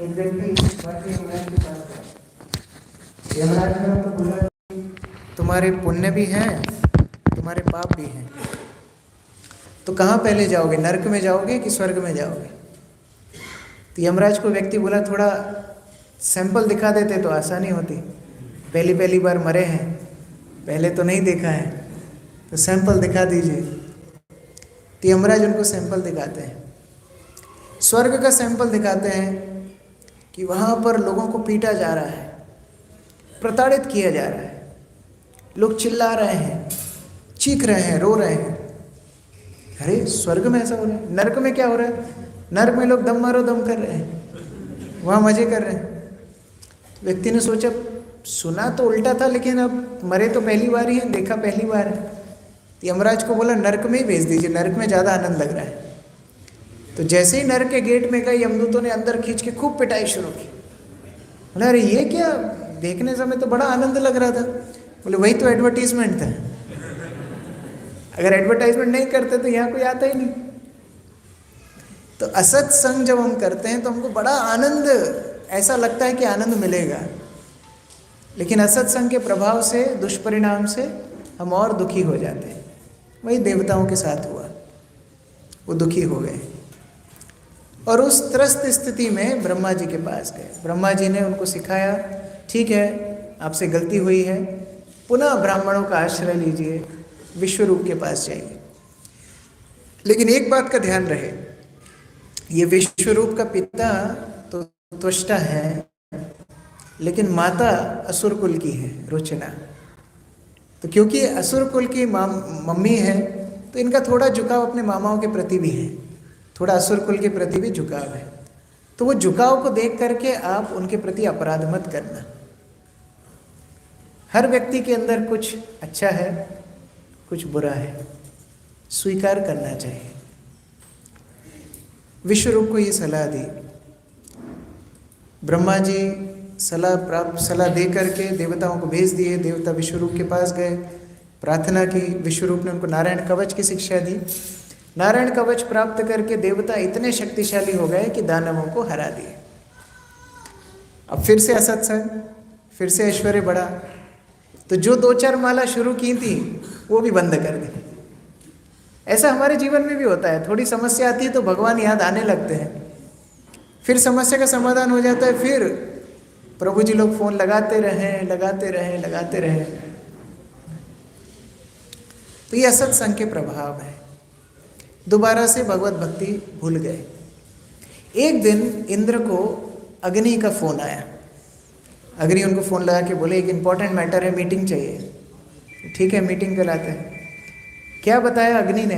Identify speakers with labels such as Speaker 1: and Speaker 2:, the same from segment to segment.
Speaker 1: एक व्यक्ति यमराज के पास गया। यमराज ने उनको बोला तुम्हारे पुण्य भी हैं, तुम्हारे पाप भी हैं, तो कहाँ पहले जाओगे, नरक में जाओगे कि स्वर्ग में जाओगे? तो यमराज को व्यक्ति बोला थोड़ा सैंपल दिखा देते तो आसानी होती, पहली पहली बार मरे हैं, पहले तो नहीं देखा है, तो सैंपल दिखा दीजिए। तो यमराज उनको सैंपल दिखाते हैं, स्वर्ग का सैंपल दिखाते हैं कि वहाँ पर लोगों को पीटा जा रहा है, प्रताड़ित किया जा रहा है, लोग चिल्ला रहे हैं, चीख रहे हैं, रो रहे हैं। अरे स्वर्ग में ऐसा हो रहा है, नरक में क्या हो रहा है? नरक में लोग दम मारो दम कर रहे हैं, वहाँ मजे कर रहे हैं। व्यक्ति ने सोचा सुना तो उल्टा था, लेकिन अब मरे तो पहली बार ही हैं, देखा पहली बार है। तो यमराज को बोला नरक में ही भेज दीजिए, नरक में ज़्यादा आनंद लग रहा है। तो जैसे ही नरक के गेट में गए, यमदूतों ने अंदर खींच के खूब पिटाई शुरू की। बोला अरे ये क्या, देखने समय तो बड़ा आनंद लग रहा था। बोले वही तो एडवर्टीजमेंट था, अगर एडवर्टाइजमेंट नहीं करते तो यहाँ कोई आता ही नहीं। तो असत संग जब हम करते हैं तो हमको बड़ा आनंद, ऐसा लगता है कि आनंद मिलेगा, लेकिन असत संग के प्रभाव से, दुष्परिणाम से हम और दुखी हो जाते हैं। वही देवताओं के साथ हुआ, वो दुखी हो गए और उस त्रस्त स्थिति में ब्रह्मा जी के पास गए। ब्रह्मा जी ने उनको सिखाया ठीक है आपसे गलती हुई है, पुनः ब्राह्मणों का आश्रय लीजिए, विश्वरूप के पास जाइए। लेकिन एक बात का ध्यान रहे, ये विश्वरूप का पिता तो त्वष्टा है, लेकिन माता असुर कुल की है, रोचना। तो क्योंकि असुर कुल की मम्मी है, तो इनका थोड़ा झुकाव अपने मामाओं के प्रति भी है, थोड़ा असुर कुल के प्रति भी झुकाव है। तो वो झुकाव को देख करके आप उनके प्रति अपराध मत करना। हर व्यक्ति के अंदर कुछ अच्छा है, कुछ बुरा है, स्वीकार करना चाहिए। विश्वरूप को ये सलाह दी। ब्रह्मा जी सलाह दे करके देवताओं को भेज दिए। देवता विश्वरूप के पास गए, प्रार्थना की। विश्वरूप ने उनको नारायण कवच की शिक्षा दी। नारायण कवच प्राप्त करके देवता इतने शक्तिशाली हो गए कि दानवों को हरा दिए। अब फिर से असत्संग, फिर से ऐश्वर्य बढ़ा, तो जो 2-4 माला शुरू की थी वो भी बंद कर दी। ऐसा हमारे जीवन में भी होता है, थोड़ी समस्या आती है तो भगवान याद आने लगते हैं, फिर समस्या का समाधान हो जाता है, फिर प्रभु जी लोग फोन लगाते रहे। तो ये असत्संग के प्रभाव है। दोबारा से भगवत भक्ति भूल गए। एक दिन इंद्र को अग्नि का फोन आया। अग्नि उनको फोन लगा के बोले एक इंपॉर्टेंट मैटर है, मीटिंग चाहिए। ठीक है, मीटिंग कराते हैं। क्या बताया अग्नि ने?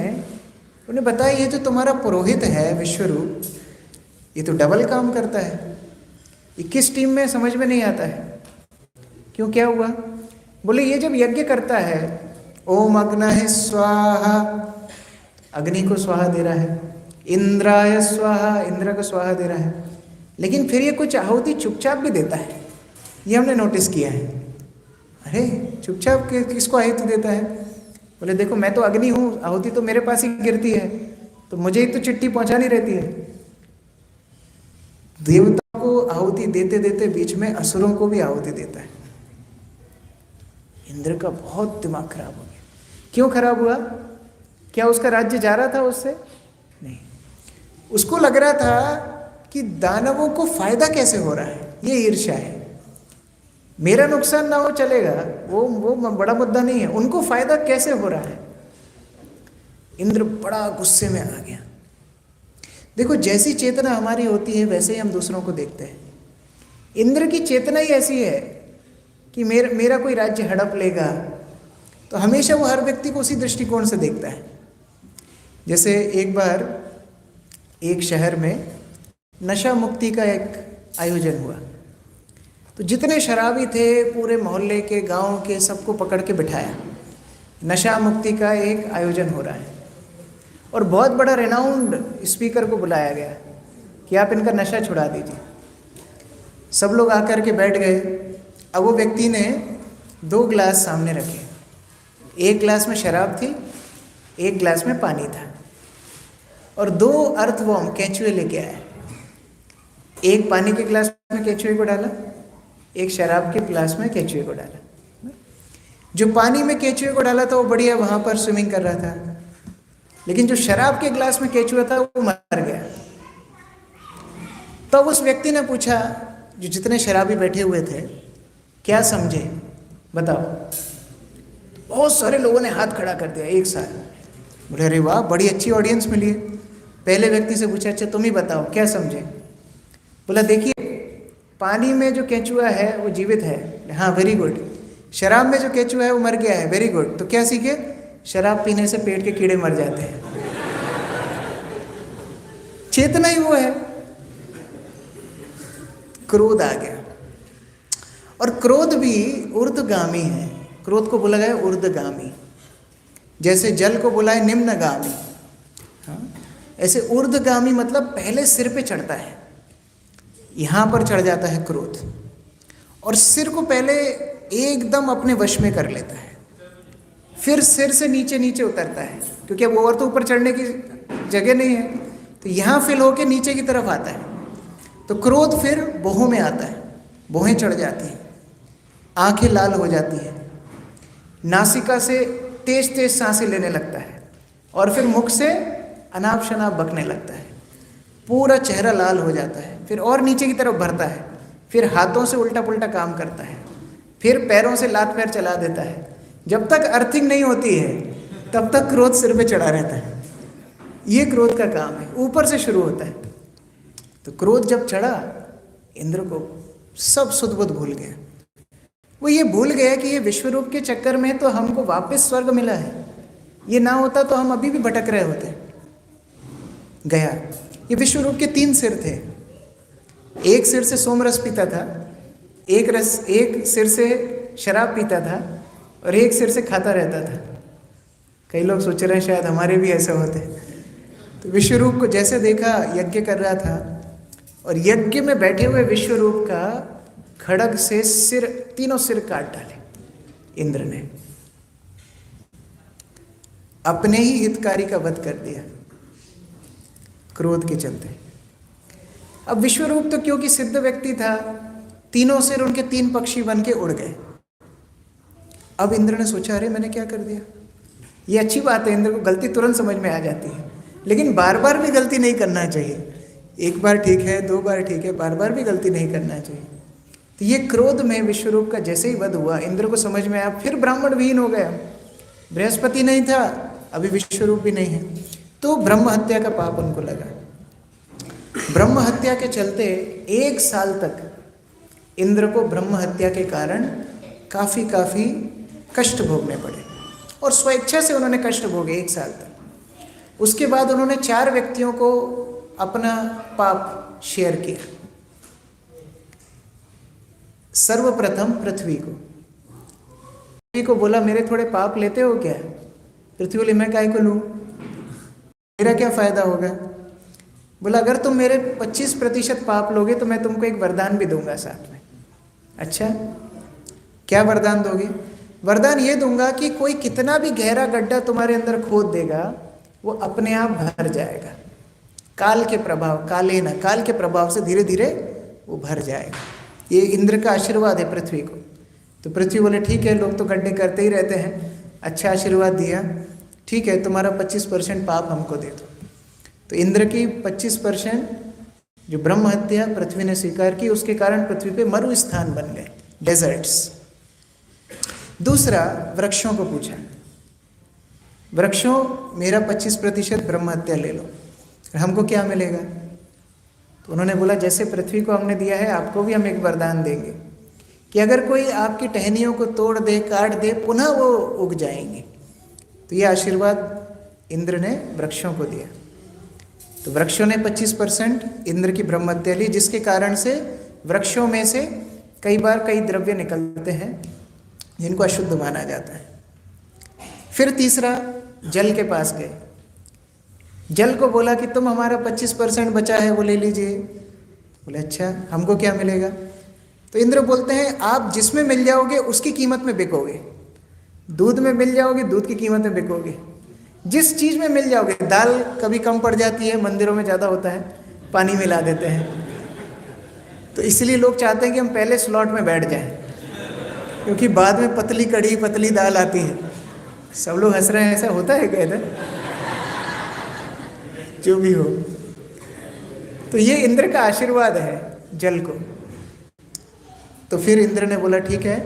Speaker 1: उन्हें बताया ये जो तुम्हारा पुरोहित है विश्वरूप, ये तो डबल काम करता है। 21 टीम में समझ में नहीं आता है। क्यों, क्या हुआ? बोले ये जब यज्ञ करता है, ओम अग्नये स्वाहा, अग्नि को स्वाहा दे रहा है, इंद्राय स्वाहा, इंद्र को स्वाहा दे रहा है, लेकिन फिर ये कुछ आहुति चुपचाप भी देता है। ये हमने नोटिस किया है। अरे चुपचाप किसको आहुति देता है? बोले देखो मैं तो अग्नि हूँ, आहुति तो मेरे पास ही गिरती है, तो मुझे ही तो चिट्ठी पहुंचानी रहती है। देवताओं को आहुति देते देते बीच में असुरों को भी आहुति देता है। इंद्र का बहुत दिमाग खराब हो गया। क्यों खराब हुआ? क्या उसका राज्य जा रहा था उससे? नहीं, उसको लग रहा था कि दानवों को फायदा कैसे हो रहा है, ये ईर्ष्या है। मेरा नुकसान ना हो चलेगा, वो बड़ा मुद्दा नहीं है, उनको फायदा कैसे हो रहा है। इंद्र बड़ा गुस्से में आ गया। देखो जैसी चेतना हमारी होती है वैसे ही हम दूसरों को देखते हैं। इंद्र की चेतना ही ऐसी है कि मेरा कोई राज्य हड़प लेगा, तो हमेशा वो हर व्यक्ति को उसी दृष्टिकोण से देखता है। जैसे एक बार एक शहर में नशा मुक्ति का एक आयोजन हुआ, तो जितने शराबी थे पूरे मोहल्ले के, गांव के, सबको पकड़ के बिठाया। नशा मुक्ति का एक आयोजन हो रहा है और बहुत बड़ा रेनाउंड स्पीकर को बुलाया गया कि आप इनका नशा छुड़ा दीजिए। सब लोग आकर के बैठ गए। अब वो व्यक्ति ने 2 गिलास सामने रखे, एक गिलास में शराब थी, एक गिलास में पानी था, और 2 अर्थवॉर्म केंचुए लेके आया। एक पानी के गिलास में केचुए को डाला, एक शराब के गिलास में केचुए को डाला। जो पानी में केचुए को डाला था वो बढ़िया वहां पर स्विमिंग कर रहा था, लेकिन जो शराब के गिलास में केचुआ था वो मर गया। तब तो उस व्यक्ति ने पूछा, जो जितने शराबी बैठे हुए थे, क्या समझे बताओ? बहुत सारे लोगों ने हाथ खड़ा कर दिया एक साथ। बोले अरे वाह, बड़ी अच्छी ऑडियंस मिली है। पहले व्यक्ति से पूछा, अच्छा तुम ही बताओ क्या समझे? बोला देखिए, पानी में जो केचुआ है वो जीवित है, हाँ वेरी गुड। शराब में जो केचुआ है वो मर गया है, वेरी गुड। तो क्या सीखे? शराब पीने से पेट के कीड़े मर जाते हैं। चेतना ही वो है। क्रोध आ गया, और क्रोध भी ऊर्ध्वगामी है। क्रोध को बोला गया ऊर्ध्वगामी, जैसे जल को बोला है निम्नगामी। हाँ, ऐसे ऊर्ध्वगामी मतलब पहले सिर पे चढ़ता है, यहां पर चढ़ जाता है क्रोध, और सिर को पहले एकदम अपने वश में कर लेता है, फिर सिर से नीचे नीचे उतरता है, क्योंकि अब और तो ऊपर चढ़ने की जगह नहीं है, तो यहां फिल होके नीचे की तरफ आता है। तो क्रोध फिर भौहों में आता है, भौहें चढ़ जाती हैं, आंखें लाल हो जाती हैं, नासिका से तेज तेज सांसें लेने लगता है, और फिर मुख से अनाप शनाप बकने लगता है, पूरा चेहरा लाल हो जाता है, फिर और नीचे की तरफ भरता है, फिर हाथों से उल्टा पुल्टा काम करता है, फिर पैरों से लात पैर चला देता है। जब तक अर्थिंग नहीं होती है तब तक क्रोध सिर पे चढ़ा रहता है। ये क्रोध का काम है, ऊपर से शुरू होता है। तो क्रोध जब चढ़ा, इंद्र को सब सुध बुध भूल गया। वो ये भूल गया कि ये विश्वरूप के चक्कर में तो हमको वापस स्वर्ग मिला है, ये ना होता तो हम अभी भी भटक रहे होते। गया, ये विश्वरूप के 3 सिर थे। एक सिर से सोमरस पीता था, एक सिर से शराब पीता था, और एक सिर से खाता रहता था। कई लोग सोच रहे हैं शायद हमारे भी ऐसे होते। तो विश्वरूप को जैसे देखा यज्ञ कर रहा था, और यज्ञ में बैठे हुए विश्वरूप का खड़ग से सिर, तीनों सिर काट डाले इंद्र ने। अपने ही हितकारी का वध कर दिया क्रोध के चलते। अब विश्वरूप तो क्योंकि सिद्ध व्यक्ति था, तीनों सिर उनके 3 पक्षी बन के उड़ गए। अब इंद्र ने सोचा, अरे मैंने क्या कर दिया? ये अच्छी बात है, इंद्र को गलती तुरंत समझ में आ जाती है, लेकिन बार बार भी गलती नहीं करना चाहिए। एक बार ठीक है, 2 बार ठीक है, बार बार भी गलती नहीं करना चाहिए। तो ये क्रोध में विश्वरूप का जैसे ही वध हुआ, इंद्र को समझ में आया, फिर ब्राह्मण विहीन हो गया। बृहस्पति नहीं था, अभी विश्वरूप भी नहीं है, तो ब्रह्म हत्या का पाप उनको लगा। ब्रह्म हत्या के चलते 1 साल तक इंद्र को ब्रह्म हत्या के कारण काफ़ी कष्ट भोगने पड़े, और स्वेच्छा से उन्होंने कष्ट भोगे 1 साल तक। उसके बाद उन्होंने 4 व्यक्तियों को अपना पाप शेयर किया। सर्वप्रथम पृथ्वी को बोला, मेरे थोड़े पाप लेते हो क्या? पृथ्वी बोली, मैं काहे को लूँ, मेरा क्या फायदा होगा? बोला, अगर तुम मेरे 25% पाप लोगे तो मैं तुमको एक वरदान भी दूंगा साथ में। अच्छा, क्या वरदान दोगे? वरदान ये दूंगा कि कोई कितना भी गहरा गड्ढा तुम्हारे अंदर खोद देगा, वो अपने आप भर जाएगा। काल के प्रभाव से धीरे धीरे वो भर जाएगा। ये इंद्र का आशीर्वाद है पृथ्वी को। तो पृथ्वी बोले, ठीक है, लोग तो गड्ढे करते ही रहते हैं, अच्छा आशीर्वाद दिया, ठीक है, तुम्हारा 25% पाप हमको दे दो। तो इंद्र की 25% जो ब्रह्म हत्या पृथ्वी ने स्वीकार की, उसके कारण पृथ्वी पे मरु स्थान बन गए, डेजर्ट्स। दूसरा, वृक्षों को पूछा, वृक्षों मेरा 25% ब्रह्म हत्या ले लो, हमको क्या मिलेगा? तो उन्होंने बोला, जैसे पृथ्वी को हमने दिया है, आपको भी हम एक वरदान देंगे कि अगर कोई आपकी टहनियों को तोड़ दे, काट दे, पुनः वो उग जाएंगे। तो ये आशीर्वाद इंद्र ने वृक्षों को दिया। तो वृक्षों ने 25% इंद्र की ब्रह्म हत्या ली, जिसके कारण से वृक्षों में से कई बार कई द्रव्य निकलते हैं जिनको अशुद्ध माना जाता है। फिर तीसरा, जल के पास गए, जल को बोला कि तुम हमारा 25% बचा है वो ले लीजिए। बोले, अच्छा, हमको क्या मिलेगा? तो इंद्र बोलते हैं, आप जिसमें मिल जाओगे उसकी कीमत में बिकोगे। दूध में मिल जाओगे, दूध की कीमत में बिकोगे। जिस चीज़ में मिल जाओगे, दाल कभी कम पड़ जाती है, मंदिरों में ज़्यादा होता है, पानी मिला देते हैं, तो इसलिए लोग चाहते हैं कि हम पहले स्लॉट में बैठ जाएं, क्योंकि बाद में पतली कड़ी पतली दाल आती है। सब लोग हंस रहे हैं, ऐसा होता है कहते, जो भी हो। तो ये इंद्र का आशीर्वाद है जल को। तो फिर इंद्र ने बोला ठीक है,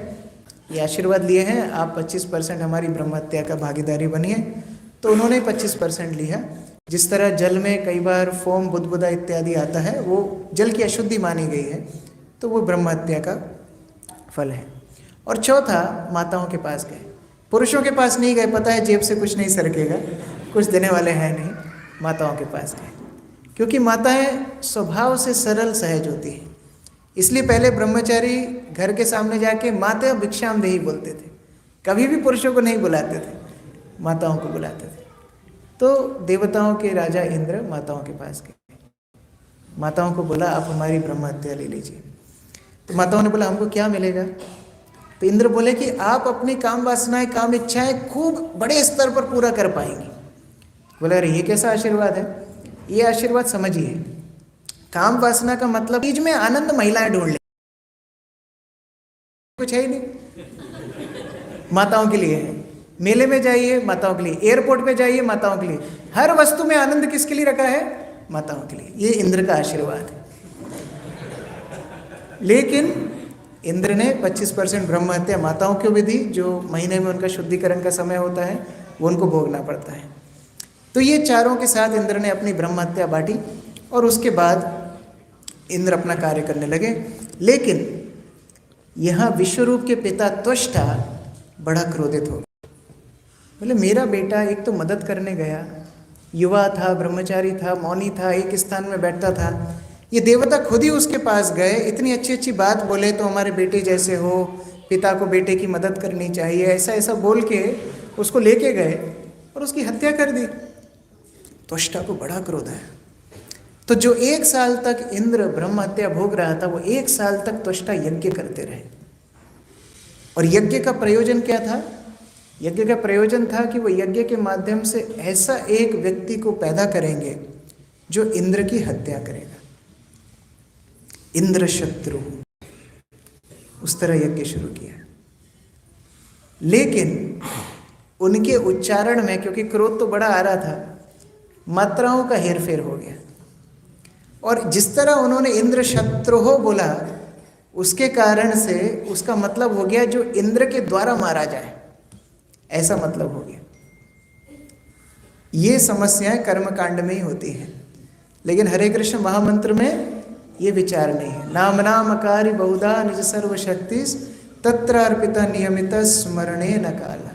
Speaker 1: ये आशीर्वाद लिए हैं आप, 25% हमारी ब्रह्म हत्या का भागीदारी बनिए। तो उन्होंने 25% लिया। जिस तरह जल में कई बार फोम बुदबुदा इत्यादि आता है, वो जल की अशुद्धि मानी गई है, तो वो ब्रह्म हत्या का फल है। और चौथा, माताओं के पास गए, पुरुषों के पास नहीं गए, पता है जेब से कुछ नहीं सरकेगा, कुछ देने वाले हैं नहीं, माताओं के पास गए। क्योंकि माताएं स्वभाव से सरल सहज होती हैं, इसलिए पहले ब्रह्मचारी घर के सामने जाके माता भिक्षाम देही बोलते थे, कभी भी पुरुषों को नहीं बुलाते थे, माताओं को बुलाते थे। तो देवताओं के राजा इंद्र माताओं के पास गए, माताओं को बोला आप हमारी ब्रह्म हत्या ले लीजिए। तो माताओं ने बोला हमको क्या मिलेगा? तो इंद्र बोले कि आप अपनी काम वासनाएं, काम इच्छाएं खूब बड़े स्तर पर पूरा कर पाएंगे। बोले अरे ये कैसा आशीर्वाद है? ये आशीर्वाद समझिए, काम वासना का मतलब बीच में आनंद महिलाएं ढूंढ ले, कुछ है ही नहीं, माताओं के लिए है। मेले में जाइए माताओं के लिए, एयरपोर्ट पे जाइए माताओं के लिए, हर वस्तु में आनंद किसके लिए रखा है? माताओं के लिए। ये इंद्र का आशीर्वाद है। लेकिन इंद्र ने 25% ब्रह्म हत्या माताओं को भी दी, जो महीने में उनका शुद्धिकरण का समय होता है, वो उनको भोगना पड़ता है। तो ये चारों के साथ इंद्र ने अपनी ब्रह्म हत्या बांटी और उसके बाद इंद्र अपना कार्य करने लगे। लेकिन यहाँ विश्वरूप के पिता त्वष्टा बड़ा क्रोधित हो गए। बोले मेरा बेटा एक तो मदद करने गया, युवा था, ब्रह्मचारी था, मौनी था, एक स्थान में बैठता था, ये देवता खुद ही उसके पास गए, इतनी अच्छी अच्छी बात बोले तो हमारे बेटे जैसे हो, पिता को बेटे की मदद करनी चाहिए, ऐसा ऐसा बोल के उसको लेके गए और उसकी हत्या कर दी। त्वष्टा को बड़ा क्रोध है। तो जो 1 साल तक इंद्र ब्रह्म हत्या भोग रहा था, वो 1 साल तक त्वष्टा यज्ञ करते रहे। और यज्ञ का प्रयोजन क्या था? यज्ञ का प्रयोजन था कि वो यज्ञ के माध्यम से ऐसा एक व्यक्ति को पैदा करेंगे जो इंद्र की हत्या करेगा, इंद्र शत्रु। उस तरह यज्ञ शुरू किया। लेकिन उनके उच्चारण में, क्योंकि क्रोध तो बड़ा आ रहा था, मात्राओं का हेरफेर हो गया। और जिस तरह उन्होंने इंद्र शत्रुहो बोला, उसके कारण से उसका मतलब हो गया जो इंद्र के द्वारा मारा जाए, ऐसा मतलब हो गया। ये समस्याएं कर्मकांड में ही होती हैं, लेकिन हरे कृष्ण महामंत्र में ये विचार नहीं है। नाम नाम अकारी बहुधा निज सर्वशक्ति तत्र अर्पिता नियमित स्मरणे न काला।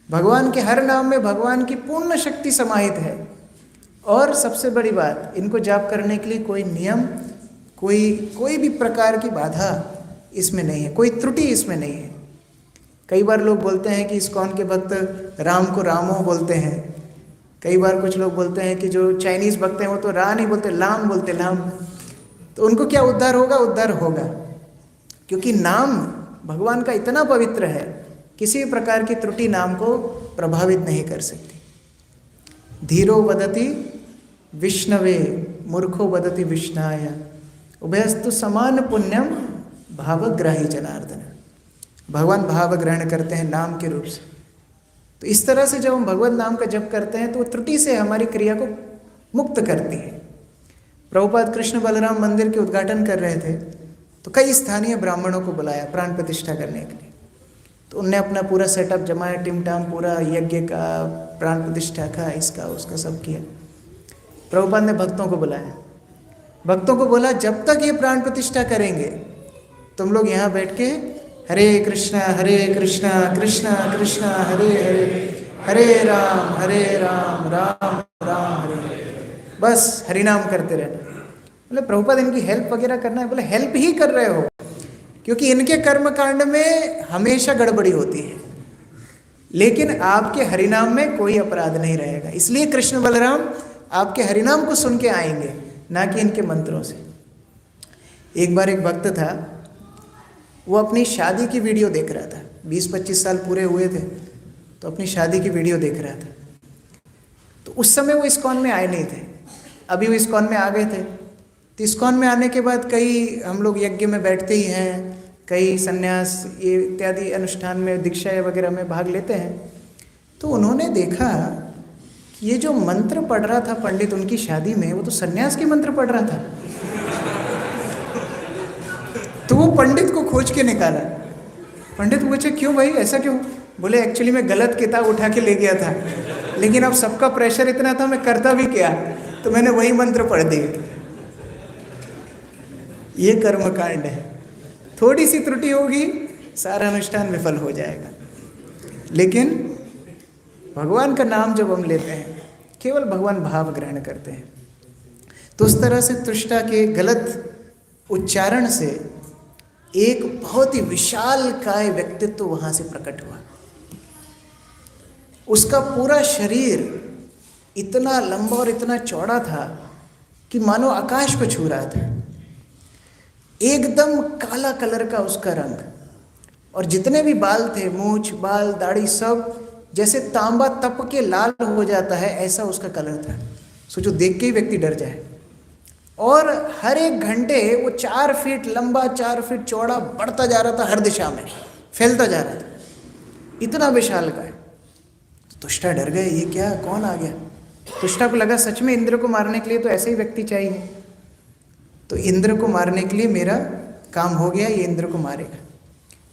Speaker 1: भगवान के हर नाम में भगवान की पूर्ण शक्ति समाहित है। और सबसे बड़ी बात, इनको जाप करने के लिए कोई नियम, कोई भी प्रकार की बाधा इसमें नहीं है, कोई त्रुटि इसमें नहीं है। कई बार लोग बोलते हैं कि इस्कॉन के भक्त राम को रामो बोलते हैं। कई बार कुछ लोग बोलते हैं कि जो चाइनीज भक्त हैं वो तो रा नहीं बोलते, लाम बोलते, लाम। तो उनको क्या उद्धार होगा? उद्धार होगा, क्योंकि नाम भगवान का इतना पवित्र है, किसी प्रकार की त्रुटि नाम को प्रभावित नहीं कर सकती। धीरो वदति विष्णवे मूर्खो वदति विष्णाय उभयस्तु समान पुण्यम भावग्राही जनार्दन। भगवान भाव ग्रहण करते हैं नाम के रूप से। तो इस तरह से जब हम भगवत नाम का जप करते हैं तो वो त्रुटि से हमारी क्रिया को मुक्त करती है। प्रभुपाद कृष्ण बलराम मंदिर के उद्घाटन कर रहे थे, तो कई स्थानीय ब्राह्मणों को बुलाया प्राण प्रतिष्ठा करने के लिए। तो उनने अपना पूरा सेटअप जमाया, टिमटाम पूरा यज्ञ का, प्राण प्रतिष्ठा का, इसका उसका सब किया। प्रभुपाद ने भक्तों को बुलाया, भक्तों को बोला जब तक ये प्राण प्रतिष्ठा करेंगे तुम लोग यहाँ बैठ के हरे कृष्णा कृष्णा कृष्णा हरे हरे राम राम राम हरे, बस हरिनाम करते रहना। बोले प्रभुपाद इनकी हेल्प वगैरह करना है? बोले हेल्प ही कर रहे हो, क्योंकि इनके कर्म कांड में हमेशा गड़बड़ी होती है, लेकिन आपके हरिनाम में कोई अपराध नहीं रहेगा। इसलिए कृष्ण बलराम आपके हरिनाम को सुन के आएंगे, ना कि इनके मंत्रों से। एक बार एक भक्त था, वो अपनी शादी की वीडियो देख रहा था, 20-25 साल पूरे हुए थे, तो अपनी शादी की वीडियो देख रहा था। तो उस समय वो इस्कॉन में आए नहीं थे, अभी वो इस्कॉन में आ गए थे। तो इस्कॉन में आने के बाद कई हम लोग यज्ञ में बैठते ही हैं, कई संन्यास ये इत्यादि अनुष्ठान में, दीक्षा वगैरह में भाग लेते हैं। तो उन्होंने देखा कि ये जो मंत्र पढ़ रहा था पंडित उनकी शादी में, वो तो संन्यास के मंत्र पढ़ रहा था। तो वो पंडित को खोज के निकाला। पंडित पूछे क्यों भाई, ऐसा क्यों? बोले एक्चुअली मैं गलत किताब उठा के ले गया था, लेकिन अब सबका प्रेशर इतना था, मैं करता भी क्या, तो मैंने वही मंत्र पढ़ दिए। ये कर्मकांड है। थोड़ी सी त्रुटि होगी, सारा अनुष्ठान विफल हो जाएगा। लेकिन भगवान का नाम जब हम लेते हैं, केवल भगवान भाव ग्रहण करते हैं, तो उस तरह से तृष्टा के गलत उच्चारण से एक बहुत ही विशाल काय व्यक्तित्व वहां से प्रकट हुआ। उसका पूरा शरीर इतना लंबा और इतना चौड़ा था कि मानो आकाश को छू रहा था। एकदम काला कलर का उसका रंग, और जितने भी बाल थे, मूछ, बाल, दाढ़ी, सब जैसे तांबा तप के लाल हो जाता है, ऐसा उसका कलर था। सोचो, देख के ही व्यक्ति डर जाए। और हर एक घंटे वो 4 फीट लंबा, 4 फीट चौड़ा बढ़ता जा रहा था, हर दिशा में फैलता जा रहा था, इतना विशाल का है। तुष्टा डर गए, ये क्या, कौन आ गया? तुष्टा को लगा सच में इंद्र को मारने के लिए तो ऐसे ही व्यक्ति चाहिए, तो इंद्र को मारने के लिए मेरा काम हो गया, ये इंद्र को मारेगा।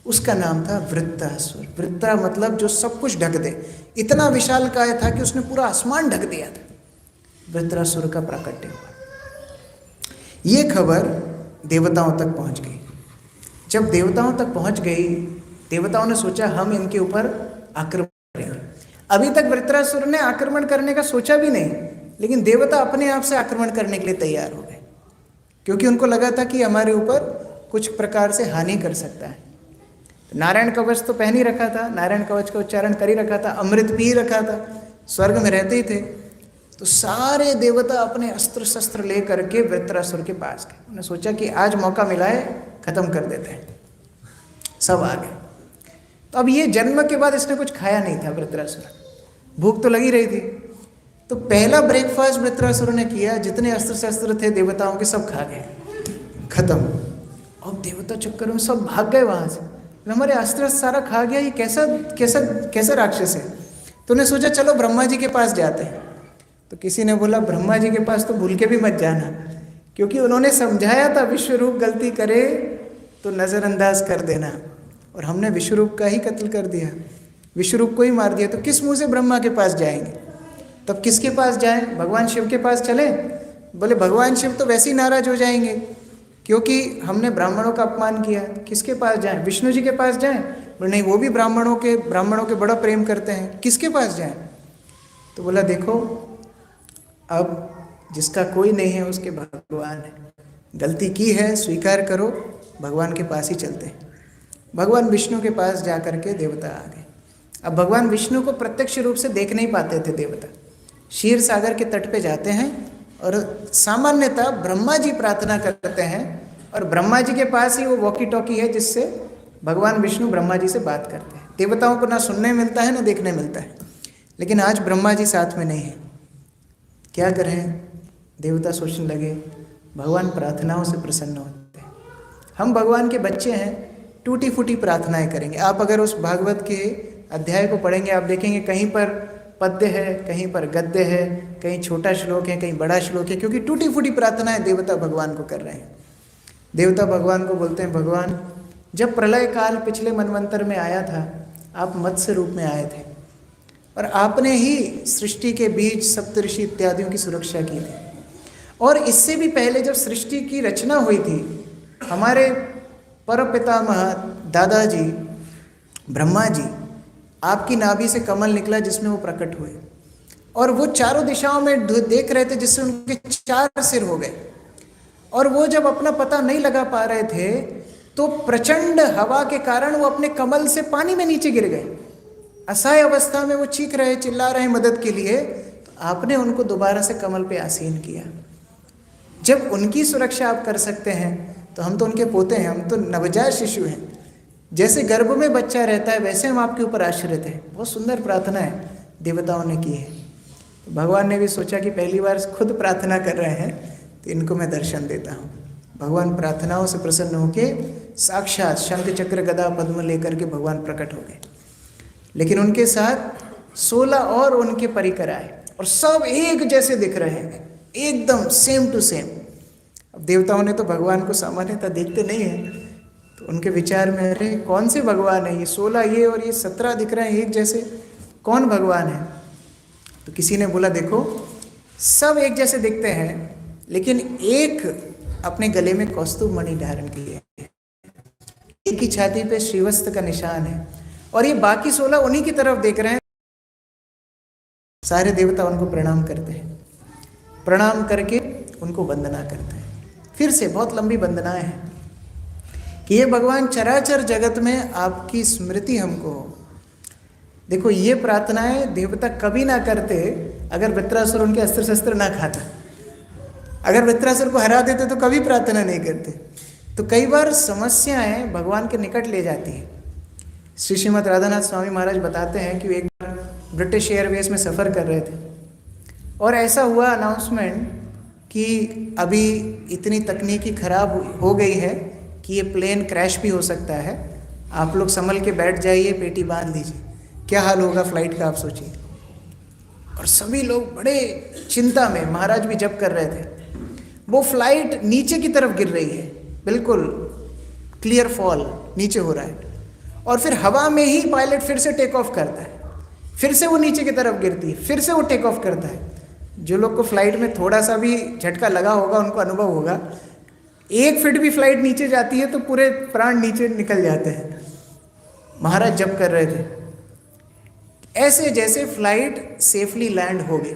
Speaker 1: उसका नाम था वृत्रासुर। वृत्रा मतलब जो सब कुछ ढक दे, इतना विशाल काय था कि उसने पूरा आसमान ढक दिया था। वृत्रासुर का प्राकट्य हुआ। ये खबर देवताओं तक पहुंच गई। जब देवताओं तक पहुंच गई, देवताओं ने सोचा हम इनके ऊपर आक्रमण करेंगे। अभी तक वृत्रासुर ने आक्रमण करने का सोचा भी नहीं, लेकिन देवता अपने आप से आक्रमण करने के लिए तैयार हो गए, क्योंकि उनको लगा था कि हमारे ऊपर कुछ प्रकार से हानि कर सकता है। नारायण कवच तो पहन ही रखा था, नारायण कवच का उच्चारण कर ही रखा था, अमृत पी रखा था, स्वर्ग में रहते ही थे। तो सारे देवता अपने अस्त्र शस्त्र ले करके वृत्रासुर के पास गए। उन्होंने सोचा कि आज मौका मिला है, खत्म कर देते हैं। सब आ गए। तो अब ये जन्म के बाद इसने कुछ खाया नहीं था वृत्रासुर, भूख तो लगी रही थी। तो पहला ब्रेकफास्ट वृत्रासुर ने किया, जितने अस्त्र शस्त्र थे देवताओं के सब खा गए, खत्म। अब देवता चक्कर में सब भाग गए वहां से, हमारे अस्त्र सारा खा गया, ये कैसा कैसा कैसा राक्षस है। तो उन्हें सोचा चलो ब्रह्मा जी के पास जाते हैं। तो किसी ने बोला ब्रह्मा जी के पास तो भूल के भी मत जाना, क्योंकि उन्होंने समझाया था विश्वरूप गलती करे तो नज़रअंदाज कर देना, और हमने विश्वरूप का ही कत्ल कर दिया, विश्वरूप को ही मार दिया। तो किस मुंह से ब्रह्मा के पास जाएंगे? तब किसके पास जाएं? भगवान शिव के पास चले? बोले भगवान शिव तो वैसे ही नाराज हो जाएंगे, क्योंकि हमने ब्राह्मणों का अपमान किया। किसके पास जाएं? विष्णु जी के पास जाएं? बोले नहीं, वो भी ब्राह्मणों के बड़ा प्रेम करते हैं, किसके पास जाएं? तो बोला देखो, अब जिसका कोई नहीं है उसके भगवान है, गलती की है स्वीकार करो, भगवान के पास ही चलते हैं। भगवान विष्णु के पास जा करके देवता आ गए। अब भगवान विष्णु को प्रत्यक्ष रूप से देख नहीं पाते थे देवता, क्षीर सागर के तट पे जाते हैं और सामान्यतः ब्रह्मा जी प्रार्थना करते हैं, और ब्रह्मा जी के पास ही वो वॉकी टॉकी है जिससे भगवान विष्णु ब्रह्मा जी से बात करते हैं। देवताओं को ना सुनने मिलता है ना देखने मिलता है। लेकिन आज ब्रह्मा जी साथ में नहीं है, क्या करें? देवता सोचने लगे भगवान प्रार्थनाओं से प्रसन्न होते हैं, हम भगवान के बच्चे हैं, टूटी फूटी प्रार्थनाएं करेंगे। आप अगर उस भागवत के अध्याय को पढ़ेंगे, आप देखेंगे कहीं पर पद्य है, कहीं पर गद्य है, कहीं छोटा श्लोक है, कहीं बड़ा श्लोक है, क्योंकि टूटी फूटी प्रार्थनाएं देवता भगवान को कर रहे हैं। देवता भगवान को बोलते हैं भगवान, जब प्रलय काल पिछले मनवंतर में आया था, आप मत्स्य रूप में आए थे और आपने ही सृष्टि के बीज सप्तऋषि इत्यादियों की सुरक्षा की थी। और इससे भी पहले जब सृष्टि की रचना हुई थी, हमारे परपितामह दादाजी ब्रह्मा जी, आपकी नाभि से कमल निकला जिसमें वो प्रकट हुए, और वो चारों दिशाओं में देख रहे थे, जिससे उनके 4 सिर हो गए। और वो जब अपना पता नहीं लगा पा रहे थे, तो प्रचंड हवा के कारण वो अपने कमल से पानी में नीचे गिर गए। असहाय अवस्था में वो चीख रहे, चिल्ला रहे मदद के लिए। तो आपने उनको दोबारा से कमल पे आसीन किया। जब उनकी सुरक्षा आप कर सकते हैं, तो हम तो उनके पोते हैं, हम तो नवजात शिशु हैं। जैसे गर्भ में बच्चा रहता है, वैसे हम आपके ऊपर आश्रित हैं। बहुत सुंदर प्रार्थना है देवताओं ने की है। तो भगवान ने भी सोचा कि पहली बार खुद प्रार्थना कर रहे हैं, तो इनको मैं दर्शन देता हूँ। भगवान प्रार्थनाओं से प्रसन्न होके साक्षात शंख चक्र गदा पद्म लेकर के भगवान प्रकट हो गए। लेकिन उनके साथ 16 और उनके परिकर आए और सब एक जैसे दिख रहे हैं, एकदम सेम टू सेम। अब देवताओं ने तो भगवान को सामान्यतः देखते नहीं है, तो उनके विचार में अरे कौन से भगवान है ये, 16 ये और ये 17 दिख रहे हैं एक जैसे, कौन भगवान है? तो किसी ने बोला देखो सब एक जैसे दिखते हैं, लेकिन एक अपने गले में कौस्तुभ मणि धारण किए है, एक की छाती पे श्रीवस्त्र का निशान है, और ये बाकी 16 उन्हीं की तरफ देख रहे हैं। सारे देवता उनको प्रणाम करते हैं, प्रणाम करके उनको वंदना करते हैं। फिर से बहुत लंबी वंदनाएं हैं कि ये भगवान चराचर जगत में आपकी स्मृति हमको हो। देखो ये प्रार्थनाएं देवता कभी ना करते अगर वृत्रासुर उनके अस्त्र शस्त्र ना खाता। अगर वृत्रासुर को हरा देते तो कभी प्रार्थना नहीं करते। तो कई बार समस्याएं भगवान के निकट ले जाती हैं। श्री श्रीमद राधानाथ स्वामी महाराज बताते हैं कि एक बार ब्रिटिश एयरवेज में सफ़र कर रहे थे और ऐसा हुआ अनाउंसमेंट कि अभी इतनी तकनीकी खराब हो गई है कि ये प्लेन क्रैश भी हो सकता है, आप लोग संभल के बैठ जाइए, पेटी बांध लीजिए। क्या हाल होगा फ्लाइट का आप सोचिए। और सभी लोग बड़े चिंता में, महाराज भी जप कर रहे थे। वो फ्लाइट नीचे की तरफ गिर रही है, बिल्कुल क्लियर फॉल नीचे हो रहा है, और फिर हवा में ही पायलट फिर से टेक ऑफ करता है, फिर से वो नीचे की तरफ गिरती है, फिर से वो टेक ऑफ करता है। जो लोग को फ्लाइट में थोड़ा सा भी झटका लगा होगा उनको अनुभव होगा, 1 फीट भी फ्लाइट नीचे जाती है तो पूरे प्राण नीचे निकल जाते हैं। महाराज जप कर रहे थे, ऐसे जैसे फ्लाइट सेफली लैंड हो गई,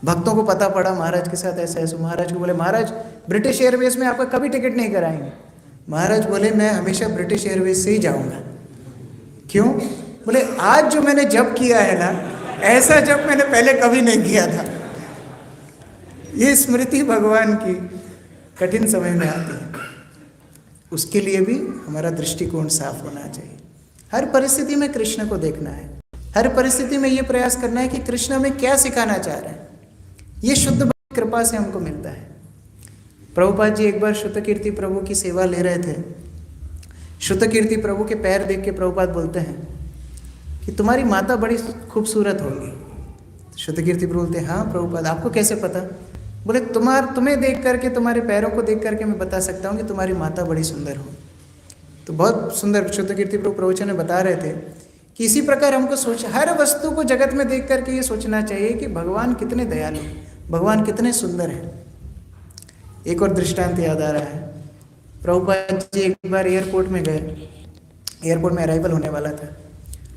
Speaker 1: भक्तों को पता पड़ा महाराज के साथ ऐसा ऐसा। महाराज को बोले महाराज ब्रिटिश एयरवेज में आपका कभी टिकट नहीं कराएंगे। महाराज बोले मैं हमेशा ब्रिटिश एयरवेज से ही जाऊंगा। क्यों? बोले आज जो मैंने जप किया है ना, ऐसा जप मैंने पहले कभी नहीं किया था। ये स्मृति भगवान की कठिन समय में आती है, उसके लिए भी हमारा दृष्टिकोण साफ होना चाहिए। हर परिस्थिति में कृष्ण को देखना है, हर परिस्थिति में ये प्रयास करना है कि कृष्ण हमें क्या सिखाना चाह रहे हैं। ये शुद्ध भक्ति कृपा से हमको मिलता है। प्रभुपाद जी एक बार श्रुतकीर्ति प्रभु की सेवा ले रहे थे। श्रुतकीर्ति प्रभु के पैर देख के प्रभुपाद बोलते हैं कि तुम्हारी माता बड़ी खूबसूरत होगी। श्रुतकीर्ति प्रभु बोलते हैं हाँ प्रभुपाद आपको कैसे पता? बोले तुम्हें देख करके, तुम्हारे पैरों को देख करके मैं बता सकता हूँ कि तुम्हारी माता बड़ी सुंदर हो। तो बहुत सुंदर श्रुतकीर्ति प्रभु प्रवचन में बता रहे थे कि इसी प्रकार हमको हर वस्तु को जगत में देख करके ये सोचना चाहिए कि भगवान कितने दयालु, भगवान कितने सुंदर हैं। एक और दृष्टांत याद आ रहा है। प्रभुपाद जी एक बार एयरपोर्ट में गए, एयरपोर्ट में अराइवल होने वाला था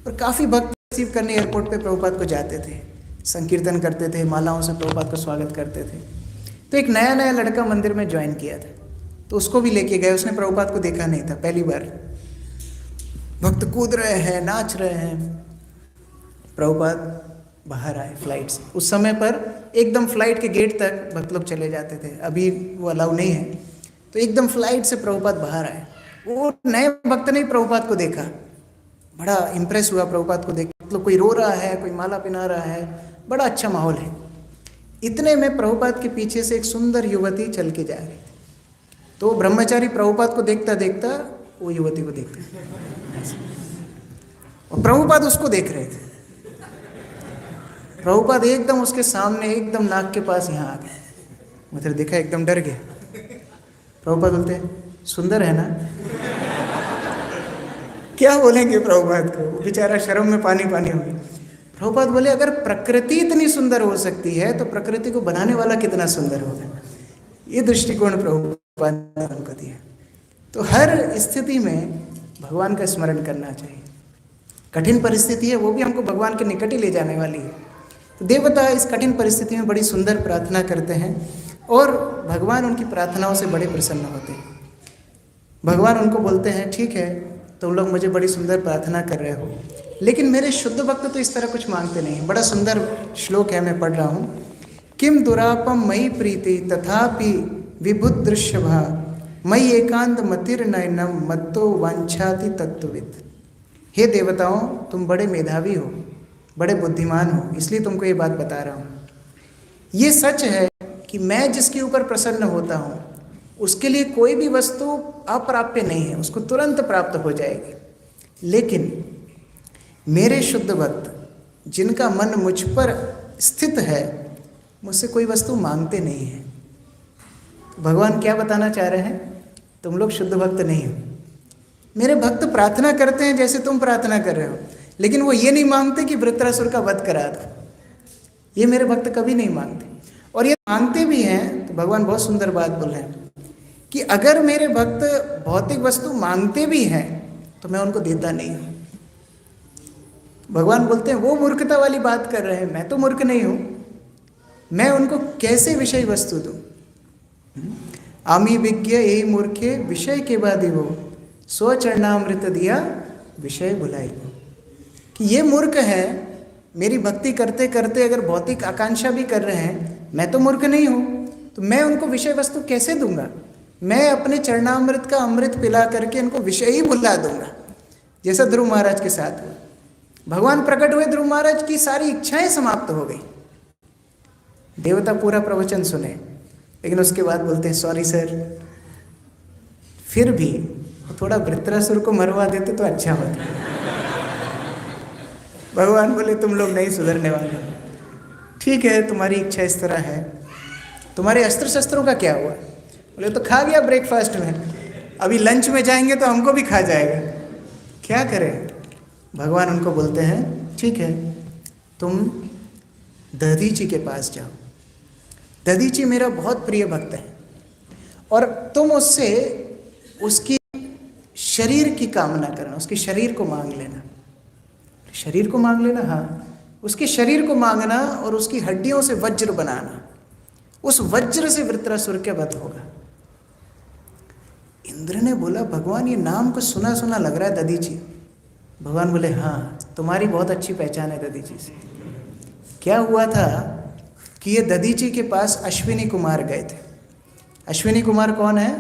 Speaker 1: और काफ़ी भक्त रिसीव करने एयरपोर्ट पे प्रभुपाद को जाते थे, संकीर्तन करते थे, मालाओं से प्रभुपाद का स्वागत करते थे। तो एक नया नया लड़का मंदिर में ज्वाइन किया था, तो उसको भी लेके गए। उसने प्रभुपाद को देखा नहीं था, पहली बार। भक्त कूद रहे हैं, नाच रहे हैं। प्रभुपाद बाहर आए फ्लाइट से। उस समय पर एकदम फ्लाइट के गेट तक भक्त लोग चले जाते थे, अभी वो अलाउ नहीं है। तो एकदम फ्लाइट से प्रभुपाद बाहर आए। वो नए भक्त ने प्रभुपाद को देखा, बड़ा इंप्रेस हुआ प्रभुपाद को देख। मतलब कोई रो रहा है, कोई माला पिना रहा है, बड़ा अच्छा माहौल है। इतने में प्रभुपाद के पीछे से एक सुंदर युवती चल के जा रही थी। तो ब्रह्मचारी प्रभुपाद को देखता देखता वो युवती को देखता और प्रभुपाद उसको देख रहे थे। प्रभुपाद एकदम उसके सामने, एकदम नाक के पास यहाँ आ गए। मतलब देखा, एकदम डर गए। प्रभुपाद बोलते सुंदर है ना? क्या बोलेंगे प्रभुपाद को? बेचारा शर्म में पानी पानी हो गया। प्रभुपाद बोले अगर प्रकृति इतनी सुंदर हो सकती है तो प्रकृति को बनाने वाला कितना सुंदर होगा। ये दृष्टिकोण प्रभुपाद ने हमको दिया। तो हर स्थिति में भगवान का स्मरण करना चाहिए। कठिन परिस्थिति है, वो भी हमको भगवान के निकट ही ले जाने वाली है। तो देवता इस कठिन परिस्थिति में बड़ी सुंदर प्रार्थना करते हैं और भगवान उनकी प्रार्थनाओं से बड़े प्रसन्न होते हैं। भगवान उनको बोलते हैं ठीक है, तुम लोग मुझे बड़ी सुंदर प्रार्थना कर रहे हो, लेकिन मेरे शुद्ध भक्त तो इस तरह कुछ मांगते नहीं। बड़ा सुंदर श्लोक है, मैं पढ़ रहा हूँ। किम दुरापम मयि प्रीति तथापि विबुद्ध दृश्यभा मयि एकांत मतिर्नयनम मत्तो वांछाति तत्वविद। हे देवताओं, तुम बड़े मेधावी हो, बड़े बुद्धिमान हो, इसलिए तुमको ये बात बता रहा हूँ। ये सच है कि मैं जिसके ऊपर प्रसन्न होता हूँ उसके लिए कोई भी वस्तु अप्राप्य नहीं है, उसको तुरंत प्राप्त हो जाएगी। लेकिन मेरे शुद्ध भक्त जिनका मन मुझ पर स्थित है, मुझसे कोई वस्तु मांगते नहीं है। भगवान क्या बताना चाह रहे हैं? तुम लोग शुद्ध भक्त नहीं हो। मेरे भक्त प्रार्थना करते हैं जैसे तुम प्रार्थना कर रहे हो, लेकिन वो ये नहीं मांगते कि वृत्रासुर का वध करा दो। ये मेरे भक्त कभी नहीं मांगते। और ये मांगते भी हैं तो भगवान बहुत सुंदर बात बोल रहे हैं कि अगर मेरे भक्त भौतिक वस्तु मांगते भी हैं तो मैं उनको देता नहीं हूँ। भगवान बोलते हैं वो मूर्खता वाली बात कर रहे हैं, मैं तो मूर्ख नहीं हूँ, मैं उनको कैसे विषय वस्तु दूँ? आमी विज्ञ यही मूर्खे विषय के बाद वो स्वचरणामृत दिया विषय भुलाई। कि ये मूर्ख है, मेरी भक्ति करते करते अगर भौतिक आकांक्षा भी कर रहे हैं, मैं तो मूर्ख नहीं हूँ, तो मैं उनको विषय वस्तु कैसे दूंगा? मैं अपने चरणामृत का अमृत पिला करके इनको विषय ही भुला दूंगा, जैसा ध्रुव महाराज के साथ हुआ। भगवान प्रकट हुए, ध्रुव महाराज की सारी इच्छाएं समाप्त हो गई। देवता पूरा प्रवचन सुने, लेकिन उसके बाद बोलते हैं सॉरी सर, फिर भी थोड़ा वृत्रासुर को मरवा देते तो अच्छा होता। भगवान बोले तुम लोग नहीं सुधरने वाले, ठीक है तुम्हारी इच्छा इस तरह है। तुम्हारे अस्त्र शस्त्रों का क्या हुआ? बोले तो खा गया ब्रेकफास्ट में, अभी लंच में जाएंगे तो हमको भी खा जाएगा, क्या करें? भगवान उनको बोलते हैं ठीक है, तुम दधीची के पास जाओ। दधीची मेरा बहुत प्रिय भक्त है और तुम उससे उसकी शरीर की कामना करना, उसके शरीर को मांग लेना। शरीर को मांग लेना, हाँ, उसके शरीर को मांगना और उसकी हड्डियों से वज्र बनाना। उस वज्र से वृत्रासुर का वध होगा। इंद्र ने बोला भगवान ये नाम को सुना सुना लग रहा है दधीची। भगवान बोले हाँ, तुम्हारी बहुत अच्छी पहचान है दधीची से। क्या हुआ था कि ये दधीची के पास अश्विनी कुमार गए थे। अश्विनी कुमार कौन है?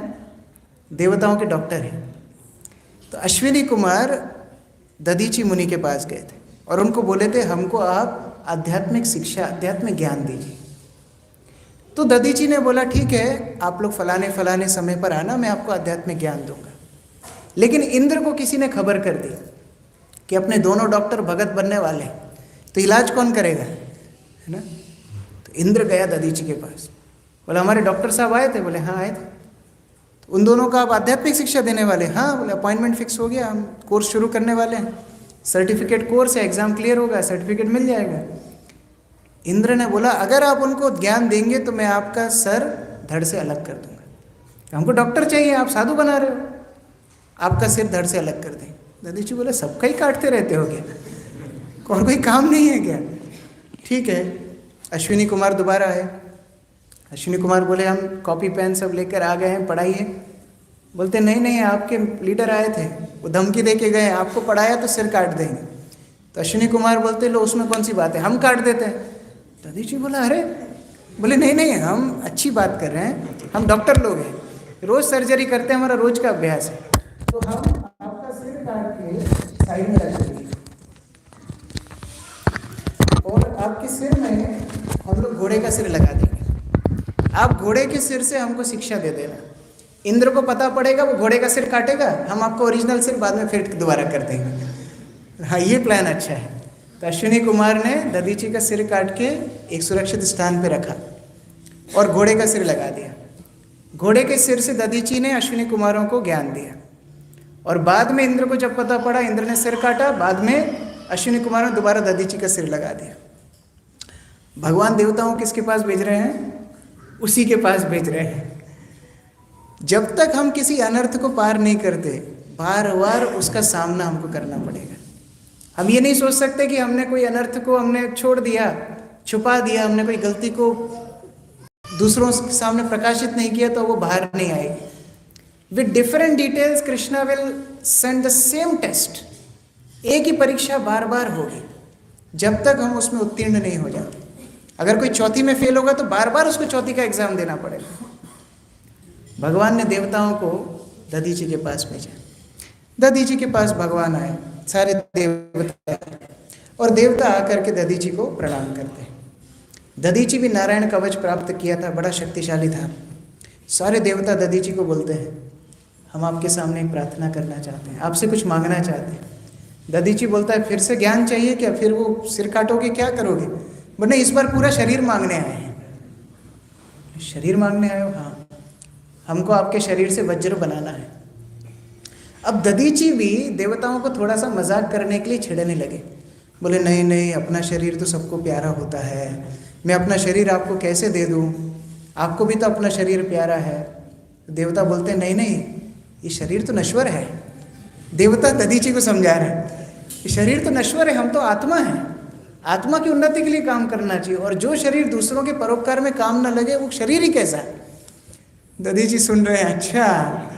Speaker 1: देवताओं के डॉक्टर हैं। तो अश्विनी कुमार दधीची मुनि के पास गए थे और उनको बोले थे हमको आप आध्यात्मिक शिक्षा, आध्यात्मिक ज्ञान दीजिए। तो दधीची ने बोला ठीक है, आप लोग फलाने फलाने समय पर आना, मैं आपको आध्यात्मिक ज्ञान दूंगा। लेकिन इंद्र को किसी ने खबर कर दी कि अपने दोनों डॉक्टर भगत बनने वाले हैं, तो इलाज कौन करेगा, है ना? तो इंद्र गया दधीची के पास, बोला हमारे डॉक्टर साहब आए थे। बोले हाँ आए थे। तो उन दोनों का आप आध्यात्मिक शिक्षा देने वाले? हाँ। बोले अपॉइंटमेंट फिक्स हो गया, हम कोर्स शुरू करने वाले हैं, सर्टिफिकेट कोर्स है, एग्जाम क्लियर होगा, सर्टिफिकेट मिल जाएगा। इंद्र ने बोला अगर आप उनको ज्ञान देंगे तो मैं आपका सर धड़ से अलग कर दूंगा। हमको डॉक्टर चाहिए, आप साधु बना रहे हो, आपका सिर धड़ से अलग कर दें। दधीची बोले सबका ही काटते रहते हो क्या, और कोई काम नहीं है क्या? ठीक है। अश्विनी कुमार दोबारा आए। अश्विनी कुमार बोले हम कॉपी पेन सब लेकर आ गए हैं, पढ़ाइए। बोलते नहीं नहीं, आपके लीडर आए थे, वो धमकी दे के गए, आपको पढ़ाया तो सिर काट देंगे। तो अश्विनी कुमार बोलते लो उसमें कौन सी बात है, हम काट देते हैं। दधीची बोला अरे, बोले नहीं नहीं, हम अच्छी बात कर रहे हैं, हम डॉक्टर लोग हैं, रोज सर्जरी करते हैं, हमारा रोज का अभ्यास है, तो हम आपका सिर काट के साइड में रख देंगे और आपके सिर में हम लोग घोड़े का सिर लगा देंगे। आप घोड़े के सिर से हमको शिक्षा दे देना। इंद्र को पता पड़ेगा, वो घोड़े का सिर काटेगा, हम आपको ओरिजिनल सिर बाद में फिर दोबारा कर देंगे। हाँ, ये प्लान अच्छा है। तो अश्विनी कुमार ने दधीची का सिर काट के एक सुरक्षित स्थान पे रखा और घोड़े का सिर लगा दिया। घोड़े के सिर से दधीची ने अश्विनी कुमारों को ज्ञान दिया और बाद में इंद्र को जब पता पड़ा, इंद्र ने सिर काटा, बाद में अश्विनी कुमार ने दोबारा दधीची का सिर लगा दिया। भगवान देवताओं किसके पास भेज रहे हैं? उसी के पास भेज रहे हैं। जब तक हम किसी अनर्थ को पार नहीं करते, बार बार उसका सामना हमको करना पड़ेगा। हम ये नहीं सोच सकते कि हमने कोई अनर्थ को हमने छोड़ दिया, छुपा दिया, हमने कोई गलती को दूसरों के सामने प्रकाशित नहीं किया तो वो बाहर नहीं आएगी। With different details Krishna will send the same test. एक ही परीक्षा बार बार होगी जब तक हम उसमें उत्तीर्ण नहीं हो जाते। अगर कोई चौथी में फेल होगा तो बार बार उसको चौथी का एग्जाम देना पड़ेगा। भगवान ने देवताओं को दधीची के पास भेजा। दधीची के पास भगवान आए, सारे देवता, और देवता आकर के दधीची को प्रणाम करते हैं। दधीची भी नारायण कवच प्राप्त किया था, बड़ा शक्तिशाली था। सारे देवता दधीची को बोलते हैं हम आपके सामने एक प्रार्थना करना चाहते हैं, आपसे कुछ मांगना चाहते हैं। दधीची बोलता है फिर से ज्ञान चाहिए क्या, फिर वो सिर काटोगे, क्या करोगे? बोले इस बार पूरा शरीर मांगने आए हैं। शरीर मांगने आए हो? हाँ, हमको आपके शरीर से वज्र बनाना है। अब दधीची भी देवताओं को थोड़ा सा मजाक करने के लिए छिड़ने लगे। बोले नहीं नहीं, अपना शरीर तो सबको प्यारा होता है, मैं अपना शरीर आपको कैसे दे दूं, आपको भी तो अपना शरीर प्यारा है। देवता बोलते नहीं नहीं, ये शरीर तो नश्वर है। देवता दधीची को समझा रहे हैं ये शरीर तो नश्वर है, हम तो आत्मा है, आत्मा की उन्नति के लिए काम करना चाहिए, और जो शरीर दूसरों के परोपकार में काम न लगे वो शरीर ही कैसा है। दधीची सुन रहे हैं, अच्छा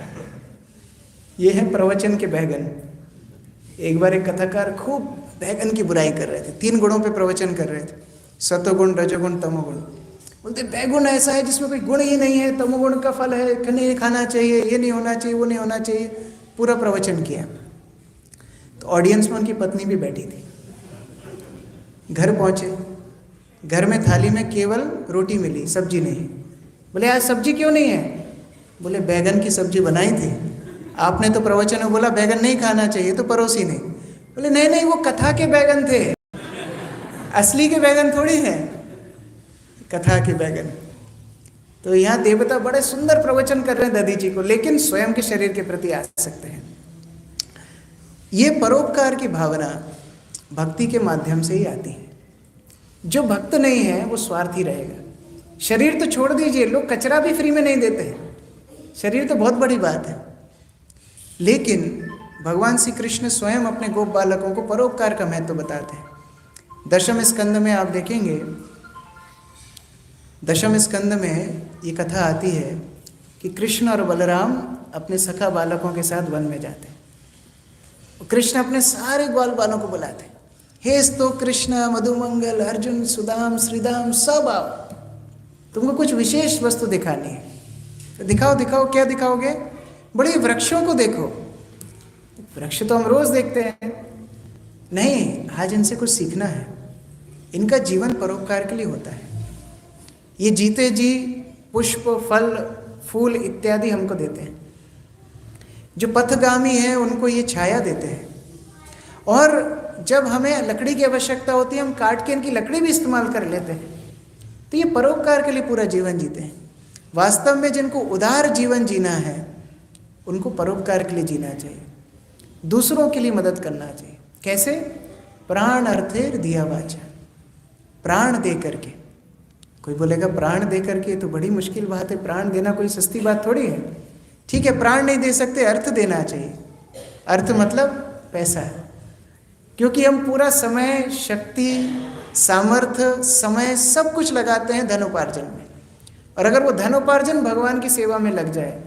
Speaker 1: ये है प्रवचन के बैगन। एक बार एक कथाकार खूब बैगन की बुराई कर रहे थे, 3 गुणों पे प्रवचन कर रहे थे, सतोगुण, रजोगुण, तमोगुण। बोलते बैगुण ऐसा है जिसमें कोई गुण ही नहीं है, तमोगुण का फल है, नहीं खाना चाहिए, ये नहीं होना चाहिए, वो नहीं होना चाहिए, पूरा प्रवचन किया। तो ऑडियंस में उनकी पत्नी भी बैठी थी। घर पहुंचे, घर में थाली में केवल रोटी मिली, सब्जी नहीं। बोले आज सब्जी क्यों नहीं है? बोले बैगन की सब्जी बनाई थी, आपने तो प्रवचन में बोला बैगन नहीं खाना चाहिए, तो परोसी नहीं। बोले नहीं नहीं, वो कथा के बैगन थे, असली के बैगन थोड़ी है, कथा के बैगन। तो यहाँ देवता बड़े सुंदर प्रवचन कर रहे हैं दधीची को, लेकिन स्वयं के शरीर के प्रति आ सकते हैं। ये परोपकार की भावना भक्ति के माध्यम से ही आती है। जो भक्त नहीं है वो स्वार्थी रहेगा। शरीर तो छोड़ दीजिए, लोग कचरा भी फ्री में नहीं देते हैं, शरीर तो बहुत बड़ी बात है। लेकिन भगवान श्री कृष्ण स्वयं अपने गोप बालकों को परोपकार का महत्व बताते हैं। दशम स्कंद में आप देखेंगे, दशम स्कंद में ये कथा आती है कि कृष्ण और बलराम अपने सखा बालकों के साथ वन में जाते हैं। कृष्ण अपने सारे ग्वाल बालों को बुलाते हैं, हे स्तो कृष्ण, मधुमंगल, अर्जुन, सुदाम, श्रीदाम, सब आओ, तुमको कुछ विशेष वस्तु दिखानी है। तो दिखाओ दिखाओ, क्या दिखाओगे? बड़े वृक्षों को देखो। वृक्ष तो हम रोज देखते हैं, नहीं, आज इनसे कुछ सीखना है। इनका जीवन परोपकार के लिए होता है। ये जीते जी पुष्प, फल, फूल इत्यादि हमको देते हैं। जो पथगामी है उनको ये छाया देते हैं, और जब हमें लकड़ी की आवश्यकता होती है हम काट के इनकी लकड़ी भी इस्तेमाल कर लेते हैं। तो ये परोपकार के लिए पूरा जीवन जीते हैं। वास्तव में जिनको उदार जीवन जीना है उनको परोपकार के लिए जीना चाहिए, दूसरों के लिए मदद करना चाहिए। कैसे? प्राण अर्थेर दिया वाचा, प्राण दे करके। कोई बोलेगा प्राण दे करके तो बड़ी मुश्किल बात है, प्राण देना कोई सस्ती बात थोड़ी है। ठीक है, प्राण नहीं दे सकते, अर्थ देना चाहिए। अर्थ मतलब पैसा है, क्योंकि हम पूरा समय, शक्ति, सामर्थ्य, समय सब कुछ लगाते हैं धनोपार्जन में, और अगर वो धनोपार्जन भगवान की सेवा में लग जाए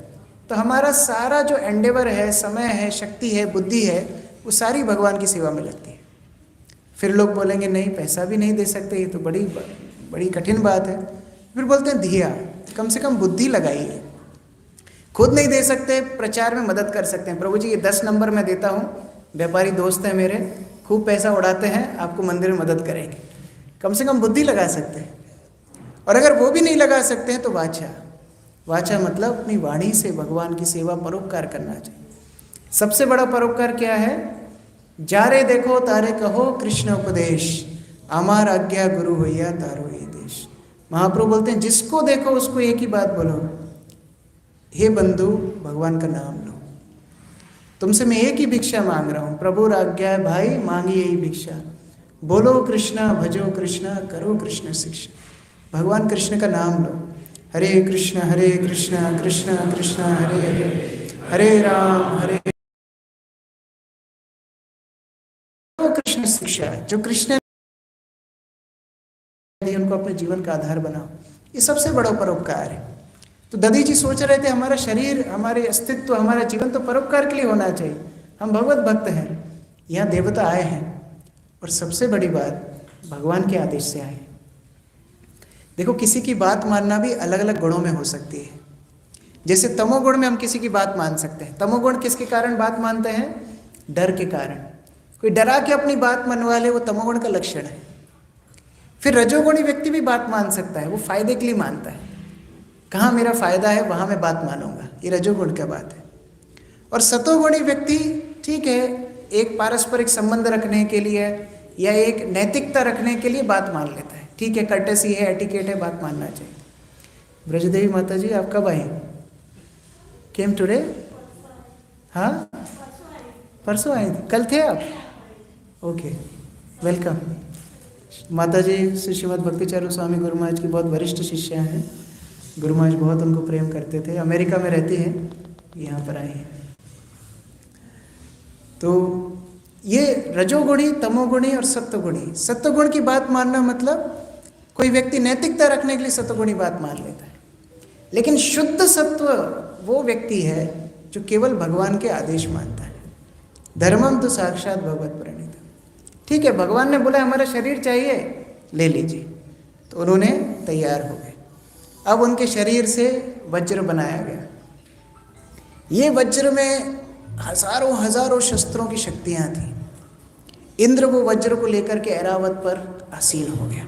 Speaker 1: तो हमारा सारा जो एंडेवर है, समय है, शक्ति है, बुद्धि है, वो सारी भगवान की सेवा में लगती है। फिर लोग बोलेंगे नहीं, पैसा भी नहीं दे सकते, ये तो बड़ी कठिन बात है। फिर बोलते हैं धिया, कम से कम बुद्धि लगाइए। खुद नहीं दे सकते, प्रचार में मदद कर सकते हैं। प्रभु जी ये 10 नंबर मैं देता हूँ, व्यापारी दोस्त हैं मेरे, खूब पैसा उड़ाते हैं, आपको मंदिर में मदद करेंगे। कम से कम बुद्धि लगा सकते हैं। और अगर वो भी नहीं लगा सकते हैं तो वाचा, वाचा मतलब अपनी वाणी से भगवान की सेवा, परोपकार करना चाहिए। सबसे बड़ा परोपकार क्या है? जारे देखो तारे कहो कृष्ण उपदेश, अमार आज्ञा गुरु होइया तारो ये देश। महाप्रभु बोलते हैं जिसको देखो उसको एक ही बात बोलो, हे बंधु भगवान का नाम लो। तुमसे मैं एक ही भिक्षा मांग रहा हूँ, प्रभु आज्ञा है भाई, मांगी यही भिक्षा। बोलो कृष्णा, भजो कृष्णा, करो कृष्ण शिक्षा। भगवान कृष्ण का नाम लो। हरे कृष्ण कृष्ण कृष्ण हरे हरे, हरे राम हरे कृष्ण शिक्षा। जो कृष्ण उनको अपने जीवन का आधार बनाओ, ये सबसे बड़ा परोपकार है। तो दधी जी सोच रहे थे हमारा शरीर, हमारे अस्तित्व, हमारा जीवन तो परोपकार के लिए होना चाहिए। हम भगवत भक्त हैं, यहाँ देवता आए हैं, और सबसे बड़ी बात भगवान के आदेश से आए। देखो किसी की बात मानना भी अलग अलग गुणों में हो सकती है। जैसे तमोगुण में हम किसी की बात मान सकते हैं। तमोगुण किसके कारण बात मानते हैं? डर के कारण। कोई डरा के अपनी बात मनवा ले, वो तमोगुण का लक्षण है। फिर रजोगुणी व्यक्ति भी बात मान सकता है, वो फायदे के लिए मानता है, कहाँ मेरा फायदा है वहाँ मैं बात मानूंगा, ये रजोगुण का बात है। और सतोगुणी व्यक्ति ठीक है, एक पारस्परिक संबंध रखने के लिए या एक नैतिकता रखने के लिए बात मान लेता है, ठीक है, कर्टेसी है, एटिकेट है, बात मानना चाहिए। ब्रजदेवी माता जी आप कब आए? केम टुडे? हाँ, परसों आए थे, कल थे आप? Okay, welcome. माता जी श्री श्रीमद् भक्तिचारू स्वामी गुरु महाराज की बहुत वरिष्ठ शिष्या हैं। गुरु महाराज बहुत उनको प्रेम करते थे, अमेरिका में रहती हैं, यहाँ पर आए हैं। तो ये रजोगुणी, तमोगुणी और सत्वगुणी। सत्वगुण की बात मानना मतलब कोई व्यक्ति नैतिकता रखने के लिए सत्वगुणी बात मान लेता है, लेकिन शुद्ध सत्व वो व्यक्ति है जो केवल भगवान के आदेश मानता है। धर्मम तो साक्षात भगवत प्रणीत। ठीक है, भगवान ने बोला हमारा शरीर चाहिए, ले लीजिए, तो उन्होंने तैयार हो गए। अब उनके शरीर से वज्र बनाया गया। ये वज्र में हजारों हजारों शस्त्रों की शक्तियां थी। इंद्र वो वज्र को लेकर के ऐरावत पर आसीन हो गया।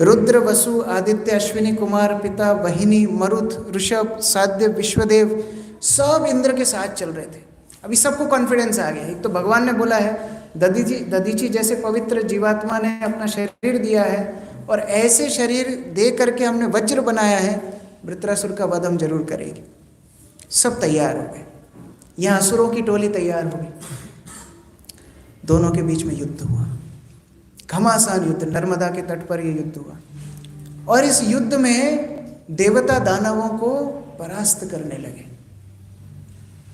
Speaker 1: रुद्र, वसु, आदित्य, अश्विनी कुमार, पिता, वहिनी, मरुत, ऋषभ, साध्य, विश्वदेव सब इंद्र के साथ चल रहे थे। अभी सबको कॉन्फिडेंस आ गया। एक तो भगवान ने बोला है दधीची जैसे पवित्र जीवात्मा ने अपना शरीर दिया है और ऐसे शरीर दे करके हमने वज्र बनाया है, वृत्रासुर का वध हम जरूर करेंगे। सब तैयार हो गए। यहाँ असुरों की टोली तैयार हो गई। दोनों के बीच में युद्ध हुआ, घमासान युद्ध, नर्मदा के तट पर यह युद्ध हुआ। और इस युद्ध में देवता दानवों को परास्त करने लगे।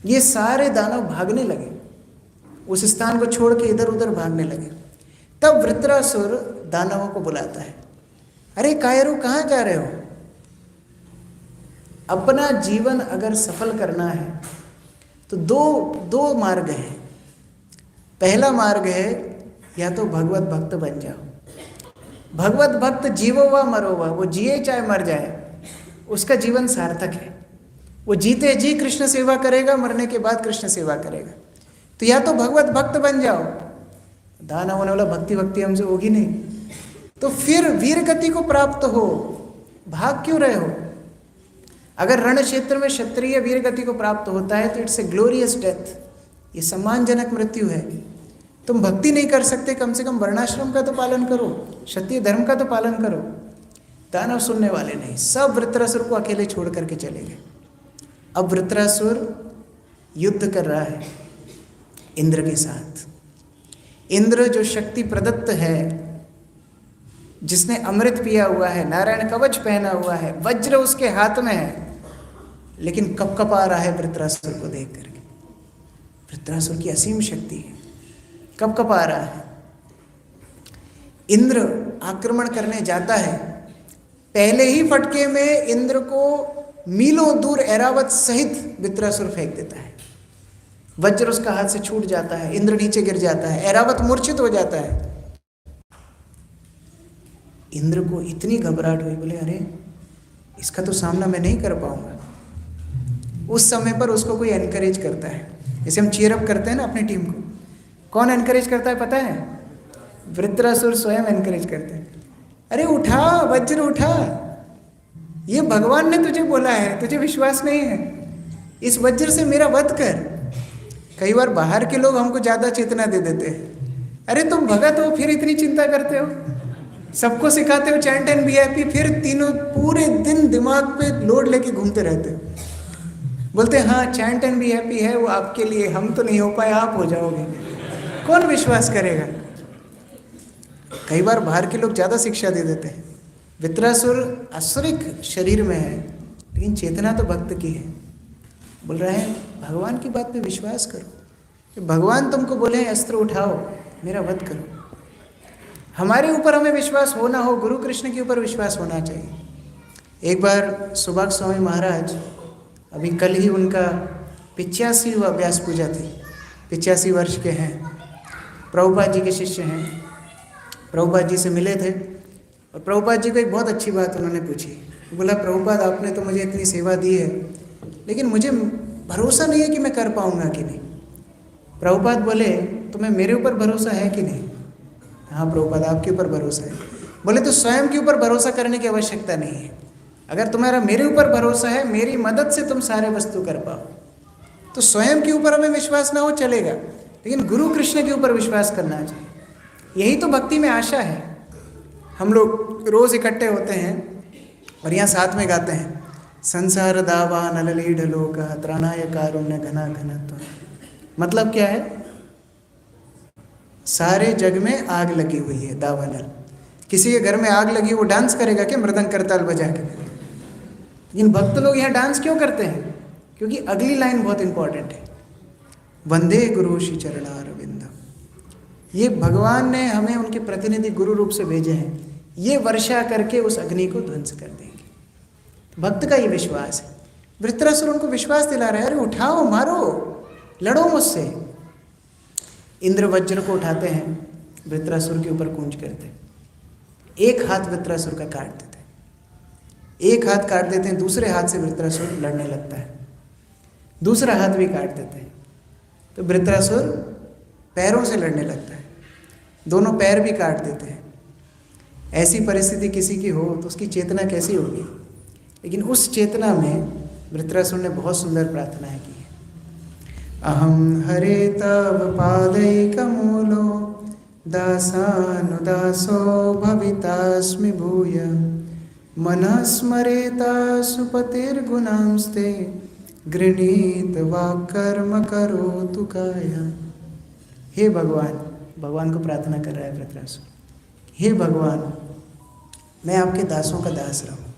Speaker 1: ये सारे दानव भागने लगे, उस स्थान को छोड़ के इधर उधर भागने लगे। तब वृत्रासुर दानवों को बुलाता है, अरे कायरों कहाँ जा रहे हो? अपना जीवन अगर सफल करना है तो दो मार्ग हैं। पहला मार्ग है या तो भगवत भक्त बन जाओ। भगवत भक्त जीवो वा मरो वा, वो जिए चाहे मर जाए, उसका जीवन सार्थक है। वो जीते जी कृष्ण सेवा करेगा, मरने के बाद कृष्ण सेवा करेगा। तो या तो भगवत भक्त बन जाओ। दानव होने वाला भक्ति हमसे होगी नहीं, तो फिर वीर गति को प्राप्त हो, भाग क्यों रहे हो? अगर रण क्षेत्र में क्षत्रिय वीर गति को प्राप्त होता है तो इट्स ए ग्लोरियस डेथ, ये सम्मानजनक मृत्यु है। तुम भक्ति नहीं कर सकते, कम से कम वर्णाश्रम का तो पालन करो, क्षत्रिय धर्म का तो पालन करो। दानव सुनने वाले नहीं, सब वृत्रासुर को अकेले छोड़ करके चले गए। अब वृत्रासुर युद्ध कर रहा है इंद्र के साथ। इंद्र जो शक्ति प्रदत्त है, जिसने अमृत पिया हुआ है, नारायण कवच पहना हुआ है, वज्र उसके हाथ में है, लेकिन कपकपा रहा है वृत्रासुर को देख करके। वृत्रासुर की असीम शक्ति है, कपकपा रहा है। इंद्र आक्रमण करने जाता है, पहले ही फटके में इंद्र को मीलों दूर ऐरावत सहित वृत्रासुर फेंक देता है। वज्र उसका हाथ से छूट जाता है, इंद्र नीचे गिर जाता है, ऐरावत मूर्छित हो जाता है। इंद्र को इतनी घबराहट हुई, बोले अरे इसका तो सामना मैं नहीं कर पाऊंगा। उस समय पर उसको कोई एनकरेज करता है, जैसे हम चीयर अप करते हैं ना अपनी टीम को। कौन एनकरेज करता है पता है? वृत्रासुर स्वयं एनकरेज करते हैं। अरे उठा वज्र उठा, ये भगवान ने तुझे बोला है, तुझे विश्वास नहीं है, इस वज्र से मेरा वध कर। कई बार बाहर के लोग हमको ज्यादा चेतना दे देते हैं, अरे तुम भगत हो फिर इतनी चिंता करते हो, सबको सिखाते हो चैंट एंड वीआईपी, फिर तीनों पूरे दिन दिमाग पे लोड लेके घूमते रहते हो। बोलते हैं हाँ चैंट एंड वीआईपी है वो आपके लिए, हम तो नहीं हो पाए, आप हो जाओगे। कौन विश्वास करेगा? कई बार बाहर के लोग ज्यादा शिक्षा दे देते हैं। वृत्रासुर असुरिक शरीर में है, लेकिन चेतना तो भक्त की है। बोल रहे हैं भगवान की बात पे विश्वास करो, कि भगवान तुमको बोले हैं अस्त्र उठाओ, मेरा वध करो। हमारे ऊपर हमें विश्वास हो ना हो, गुरु कृष्ण के ऊपर विश्वास होना चाहिए। एक बार सुभाष स्वामी महाराज, अभी कल ही उनका 85वां व्यास पूजा थी, 85 वर्ष के हैं, प्रभुपाद जी के शिष्य हैं। प्रभुपाद जी से मिले थे और प्रभुपाद जी को एक बहुत अच्छी बात उन्होंने पूछी। बोला प्रभुपाद आपने तो मुझे इतनी सेवा दी है, लेकिन मुझे भरोसा नहीं है कि मैं कर पाऊंगा कि नहीं। प्रभुपाद बोले तुम्हें मेरे ऊपर भरोसा है कि नहीं? हाँ प्रभुपाद आपके ऊपर भरोसा है। बोले तो स्वयं के ऊपर भरोसा करने की आवश्यकता नहीं है। अगर तुम्हारा मेरे ऊपर भरोसा है, मेरी मदद से तुम सारे वस्तु कर पाओ, तो स्वयं के ऊपर हमें विश्वास ना हो चलेगा, लेकिन गुरु कृष्ण के ऊपर विश्वास करना चाहिए। यही तो भक्ति में आशा है। हम लोग रोज इकट्ठे होते हैं और यहाँ साथ में गाते हैं, संसार दावा नललीढ़ लोक त्राणाय कारुण्य घना घनत्व। मतलब क्या है? सारे जग में आग लगी हुई है, दावानल। किसी के घर में आग लगी, वो डांस करेगा क्या मृदंग करताल बजा के? लेकिन भक्त लोग यहाँ डांस क्यों करते हैं? क्योंकि अगली लाइन बहुत इंपॉर्टेंट है, वंदे गुरु श्री चरणारविंद। ये भगवान ने हमें उनके प्रतिनिधि गुरु रूप से भेजे हैं, ये वर्षा करके उस अग्नि को ध्वंस कर देंगे। भक्त का ये विश्वास है। वृत्रासुर उनको विश्वास दिला रहा है, अरे उठाओ, मारो, लड़ो मुझसे। इंद्र वज्र को उठाते हैं, वृत्रासुर के ऊपर कूंज करते हैं। एक हाथ वृत्रासुर का काट देते हैं, एक हाथ काट देते हैं, दूसरे हाथ से वृत्रासुर लड़ने लगता है, दूसरा हाथ भी काट देते हैं, तो वृत्रासुर पैरों से लड़ने लगता है, दोनों पैर भी काट देते हैं। ऐसी परिस्थिति किसी की हो तो उसकी चेतना कैसी होगी? लेकिन उस चेतना में वृत्रासुर ने बहुत सुंदर प्रार्थनाएं की है। अहम हरे तव पादैकमूलो दासानुदासो भवितास्मि भूय मनः स्मरेता सुपतिर्गुणांस्ते गृणीत वाक्कर्म करोतु काया। हे भगवान, भगवान को प्रार्थना कर रहा है वृत्रासुर, हे भगवान, मैं आपके दासों का दास रहूं,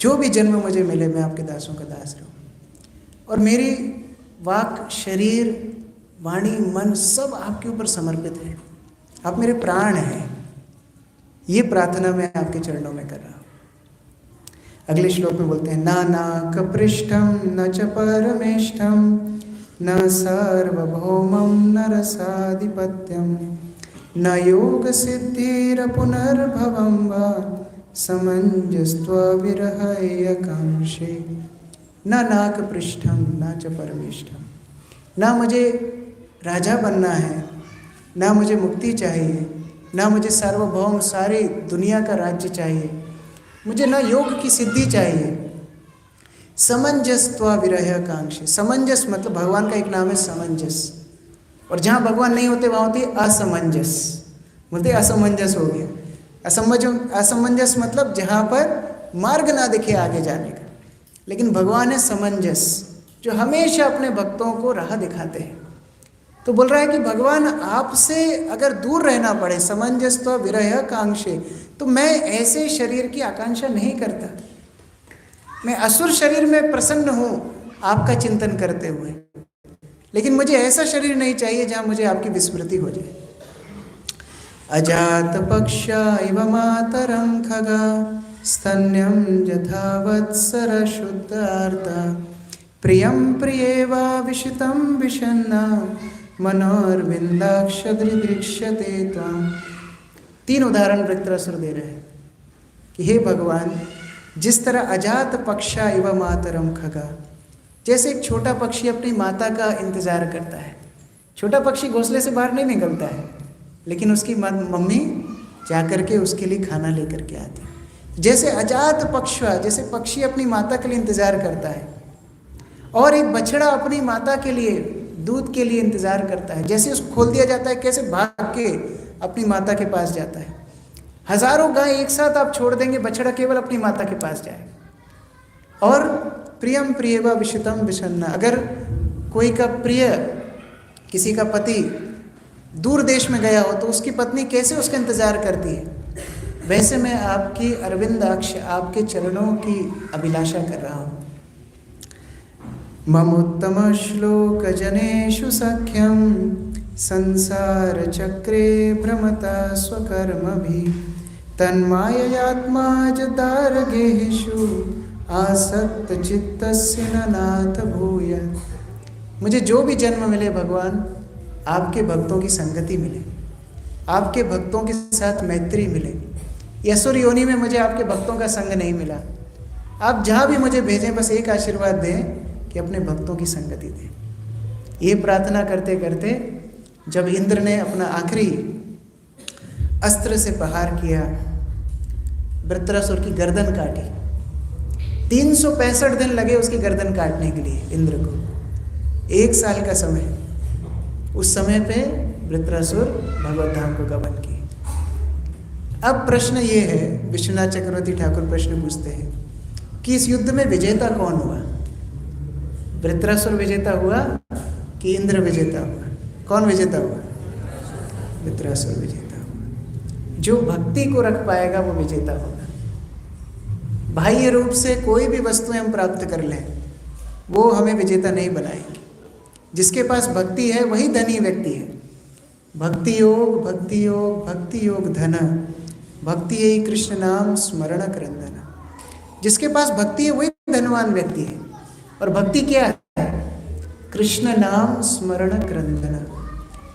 Speaker 1: जो भी जन्म मुझे मिले मैं आपके दासों का दास रहूं, और मेरी वाक, शरीर, वाणी, मन सब आपके ऊपर समर्पित है, आप मेरे प्राण हैं। ये प्रार्थना मैं आपके चरणों में कर रहा हूँ। अगले श्लोक में बोलते हैं, नानाक पृष्ठम न च परमेष्ठम न सार्वभौमं न रसाधिपत्यम न योग सिद्धिर पुनर्भवं वा समंजस्त्व विरहय कांक्षे। न नाक पृष्ठम न च परमेष्ठम, ना मुझे राजा बनना है, ना मुझे मुक्ति चाहिए, ना मुझे सार्वभौम सारी दुनिया का राज्य चाहिए, मुझे ना योग की सिद्धि चाहिए। समंजस्त्व विरह कांक्षी। समंजस मतलब भगवान का एक नाम है समंजस, और जहाँ भगवान नहीं होते वहाँ होती है असमंजस, बोलते असमंजस हो गया। असमंजस मतलब जहाँ पर मार्ग ना दिखे आगे जाने का, लेकिन भगवान है समंजस, जो हमेशा अपने भक्तों को राह दिखाते हैं। तो बोल रहा है कि भगवान आपसे अगर दूर रहना पड़े, समंजस्त्व विरह कांक्षे, तो मैं ऐसे शरीर की आकांक्षा नहीं करता। मैं असुर शरीर में प्रसन्न हूँ आपका चिंतन करते हुए, लेकिन मुझे ऐसा शरीर नहीं चाहिए जहाँ मुझे आपकी विस्मृति हो जाए। अजात पक्षा इव मातरं खगा स्तन्यं यथा वत्सर शुद्धार्ता प्रियं प्रियेवा विशितं विषन्ना मनोर्विंदाक्ष दृदृक्ष्यते त्वां। 3 उदाहरण वृत्रासुर दे रहे हैं कि हे भगवान, जिस तरह अजात पक्षा इव मातरम खगा, जैसे एक छोटा पक्षी अपनी माता का इंतजार करता है। छोटा पक्षी घोंसले से बाहर नहीं निकलता है, लेकिन उसकी मम्मी जाकर के उसके लिए खाना लेकर के आती है। जैसे अजात पक्षा, जैसे पक्षी अपनी माता के लिए इंतजार करता है, और एक बछड़ा अपनी माता के लिए दूध के लिए इंतजार करता है, जैसे उसको खोल दिया जाता है कैसे भाग के अपनी माता के पास जाता है। हजारों गाय एक साथ आप छोड़ देंगे, बछड़ा केवल अपनी माता के पास जाए। और प्रियम प्रियवा विशितम विषन्ना, अगर कोई का प्रिय, किसी का पति दूर देश में गया हो तो उसकी पत्नी कैसे उसका इंतजार करती है, वैसे मैं आपकी अरविंदाक्ष, आपके चरणों की अभिलाषा कर रहा हूँ। ममोत्तम श्लोक जनेषु सख्यम संसार चक्रे भ्रमता स्वकर्मभि तन्माययात्मा जदारगेषु आसक्त चित्तस्य नाथ भूय। मुझे जो भी जन्म मिले भगवान, आपके भक्तों की संगति मिले, आपके भक्तों के साथ मैत्री मिले। यसुर योनि में मुझे आपके भक्तों का संग नहीं मिला। आप जहाँ भी मुझे भेजें, बस एक आशीर्वाद दें कि अपने भक्तों की संगति दें। ये प्रार्थना करते करते जब इंद्र ने अपना आखिरी अस्त्र से प्रहार किया, वृत्रासुर की गर्दन काटी। 365 दिन लगे उसकी गर्दन काटने के लिए इंद्र को, 1 साल का समय। उस समय पे वृत्रासुर भगवत धाम को गमन किए। अब प्रश्न ये है, विश्वनाथ चक्रवर्ती ठाकुर प्रश्न पूछते हैं कि इस युद्ध में विजेता कौन हुआ? वृत्रासुर विजेता हुआ कि इंद्र विजेता हुआ? कौन विजेता हुआ? वृत्रासुर विजेता हुआ। जो भक्ति को रख पाएगा वो विजेता होगा। बाह्य रूप से कोई भी वस्तुएं हम प्राप्त कर लें, वो हमें विजेता नहीं बनाएंगे। जिसके पास भक्ति है वही धनी व्यक्ति है। भक्ति योग, भक्ति योग, भक्ति योग धन, भक्ति यही कृष्ण नाम स्मरण क्रंदन। जिसके पास भक्ति है वही धनवान व्यक्ति है। और भक्ति क्या है? कृष्ण नाम स्मरण क्रंदन,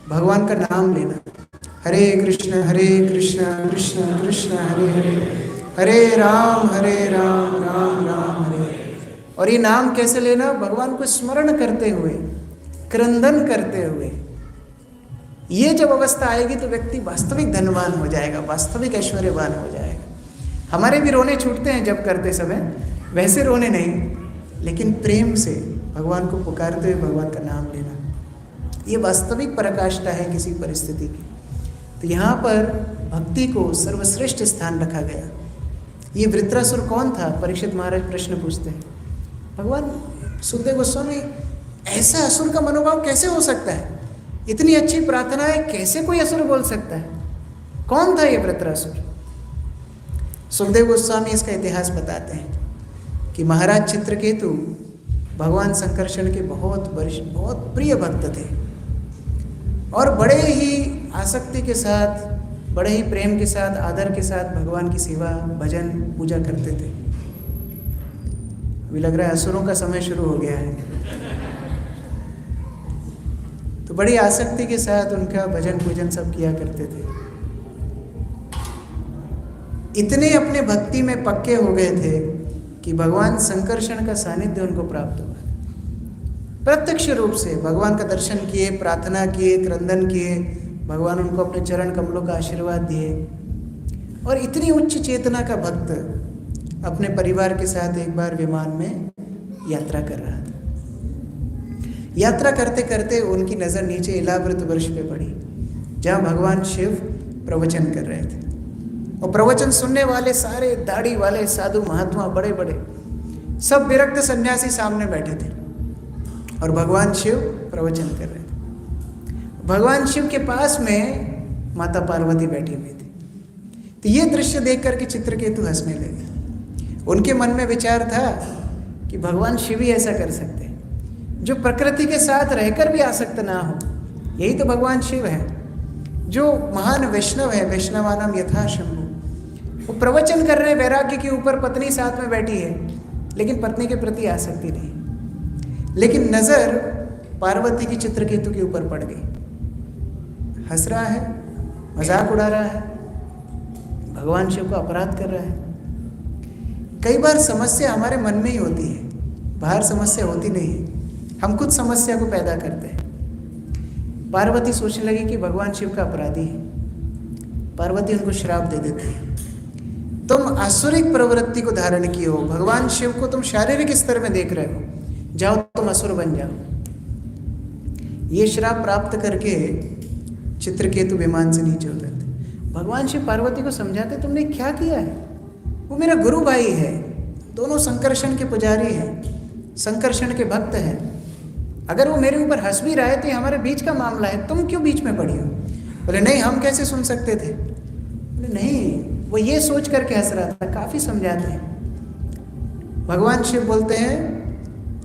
Speaker 1: भगवान का नाम लेना। हरे कृष्ण कृष्ण कृष्ण हरे हरे, हरे राम राम राम हरे। और ये नाम कैसे लेना? भगवान को स्मरण करते हुए, क्रंदन करते हुए। ये जब अवस्था आएगी तो व्यक्ति वास्तविक धनवान हो जाएगा, वास्तविक ऐश्वर्यवान हो जाएगा। हमारे भी रोने छूटते हैं जब करते समय, वैसे रोने नहीं, लेकिन प्रेम से भगवान को पुकारते हुए भगवान का नाम लेना, ये वास्तविक पराकाष्ठा है किसी परिस्थिति की। तो यहाँ पर भक्ति को सर्वश्रेष्ठ स्थान रखा गया। ये वृत्रासुर कौन था? परीक्षित महाराज प्रश्न पूछते हैं। भगवान सुखदेव गोस्वामी, ऐसा असुर का मनोभाव कैसे हो सकता है? इतनी अच्छी प्रार्थना है, कैसे कोई असुर बोल सकता है? कौन था ये वृत्रासुर? सुखदेव गोस्वामी इसका इतिहास बताते हैं कि महाराज चित्रकेतु भगवान संकर्षण के बहुत प्रिय भक्त थे और बड़े ही आसक्ति के साथ, बड़े ही प्रेम के साथ, आदर के साथ भगवान की सेवा, भजन, पूजा करते थे। अभी लग रहा है असुरों का समय शुरू हो गया है। तो बड़ी आसक्ति के साथ उनका भजन पूजन सब किया करते थे। इतने अपने भक्ति में पक्के हो गए थे कि भगवान संकर्षण का सानिध्य उनको प्राप्त हुआ। प्रत्यक्ष रूप से भगवान का दर्शन किए, प्रार्थना किए, क्रंदन किए, भगवान उनको अपने चरण कमलों का आशीर्वाद दिए। और इतनी उच्च चेतना का भक्त अपने परिवार के साथ एक बार विमान में यात्रा कर रहा था। यात्रा करते करते उनकी नज़र नीचे इलावृत वृक्ष पे पड़ी, जहाँ भगवान शिव प्रवचन कर रहे थे। और प्रवचन सुनने वाले सारे दाढ़ी वाले साधु महात्मा, बड़े बड़े सब विरक्त सन्यासी सामने बैठे थे और भगवान शिव प्रवचन कर रहे थे। भगवान शिव के पास में माता पार्वती बैठी हुई थी। तो ये दृश्य देख करके चित्रकेतु हंसने लगे। उनके मन में विचार था कि भगवान शिव ही ऐसा कर सकते हैं, जो प्रकृति के साथ रहकर भी आसक्त ना हो। यही तो भगवान शिव है, जो महान वैष्णव है, वैष्णवानाम यथा शंभु। वो प्रवचन कर रहे हैं वैराग्य के ऊपर, पत्नी साथ में बैठी है, लेकिन पत्नी के प्रति आसक्ति नहीं। लेकिन नजर पार्वती की चित्रकेतु के ऊपर पड़ गई। हंस रहा है, मजाक उड़ा रहा है, भगवान शिव को अपराध कर रहा है। कई बार समस्या हमारे मन में ही होती है, बाहर समस्या होती नहीं है, हम खुद समस्या को पैदा करते हैं। पार्वती सोचने लगी कि भगवान शिव का अपराधी है। पार्वती उनको श्राप दे देती है, तुम आसुरिक प्रवृत्ति को धारण किए हो, भगवान शिव को तुम शारीरिक स्तर में देख रहे हो, जाओ तुम असुर बन जाओ। ये श्राप प्राप्त करके चित्रकेतु विमान से नीचे उतरते। भगवान शिव पार्वती को समझाते, तुमने क्या किया है? वो मेरा गुरु भाई है, दोनों संकर्षण के पुजारी हैं, संकर्षण के भक्त हैं। अगर वो मेरे ऊपर हंस भी रहा है तो ये हमारे बीच का मामला है, तुम क्यों बीच में पड़ी हो? बोले नहीं, हम कैसे सुन सकते थे? बोले नहीं, वो ये सोच करके हंस रहा था। काफी समझाते हैं। भगवान शिव बोलते हैं,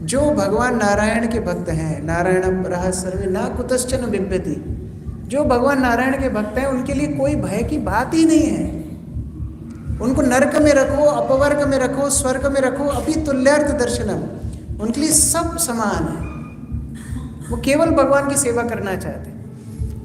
Speaker 1: जो भगवान नारायण के भक्त हैं, नारायण परः सर्वे न कुतश्चन बिभ्यति, जो भगवान नारायण के भक्त हैं उनके लिए कोई भय की बात ही नहीं है। उनको नरक में रखो, अपवर्ग में रखो, स्वर्ग में रखो, अभी तुल्यार्थ दर्शनम, उनके लिए सब समान है। वो केवल भगवान की सेवा करना चाहते हैं।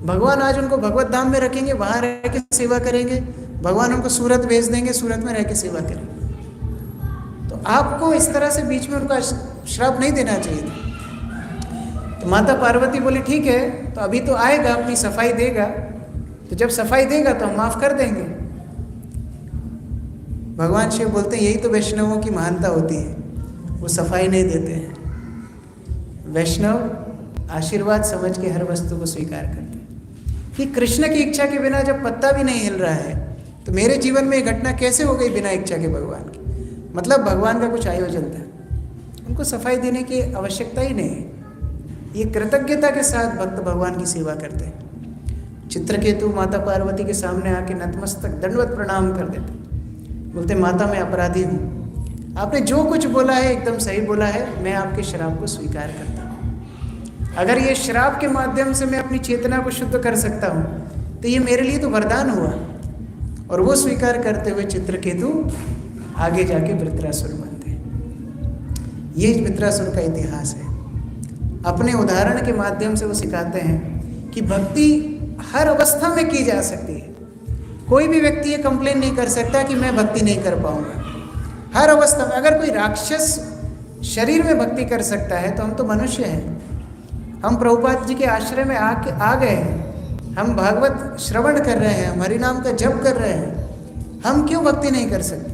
Speaker 1: भगवान आज उनको भगवत धाम में रखेंगे, वहाँ रह के सेवा करेंगे। भगवान उनको सूरत भेज देंगे, सूरत में रह के सेवा करेंगे। तो आपको इस तरह से बीच में उनका श्राप नहीं देना चाहिए था। तो माता पार्वती बोली ठीक है, तो अभी तो आएगा, अपनी सफाई देगा। तो जब सफाई देगा तो हम माफ कर देंगे। भगवान शिव बोलते हैं यही तो वैष्णवों की महानता होती है, वो सफाई नहीं देते हैं। वैष्णव आशीर्वाद समझ के हर वस्तु को स्वीकार करते हैं कि कृष्ण की इच्छा के बिना जब पत्ता भी नहीं हिल रहा है तो मेरे जीवन में ये घटना कैसे हो गई बिना इच्छा के भगवान की? मतलब भगवान का कुछ आयोजन था, उनको सफाई देने की आवश्यकता ही नहीं है। ये कृतज्ञता के साथ भक्त भगवान की सेवा करते हैं। चित्रकेतु माता पार्वती के सामने आके नतमस्तक दंडवत प्रणाम कर देते, बोलते माता मैं अपराधी हूँ, आपने जो कुछ बोला है एकदम सही बोला है, मैं आपके श्राप को स्वीकार करता हूँ। अगर ये श्राप के माध्यम से मैं अपनी चेतना को शुद्ध कर सकता हूँ तो ये मेरे लिए तो वरदान हुआ। और वो स्वीकार करते हुए चित्रकेतु आगे जाके वृत्रासुर बनते हैं। ये वृत्रासुर का इतिहास है। अपने उदाहरण के माध्यम से वो सिखाते हैं कि भक्ति हर अवस्था में की जा सकती है। कोई भी व्यक्ति ये कंप्लेन नहीं कर सकता कि मैं भक्ति नहीं कर पाऊंगा। हर अवस्था में अगर कोई राक्षस शरीर में भक्ति कर सकता है तो हम तो मनुष्य हैं। हम प्रभुपाद जी के आश्रय में आ गए हैं, हम भागवत श्रवण कर रहे हैं, हम हरि नाम का जप कर रहे हैं, हम क्यों भक्ति नहीं कर सकते?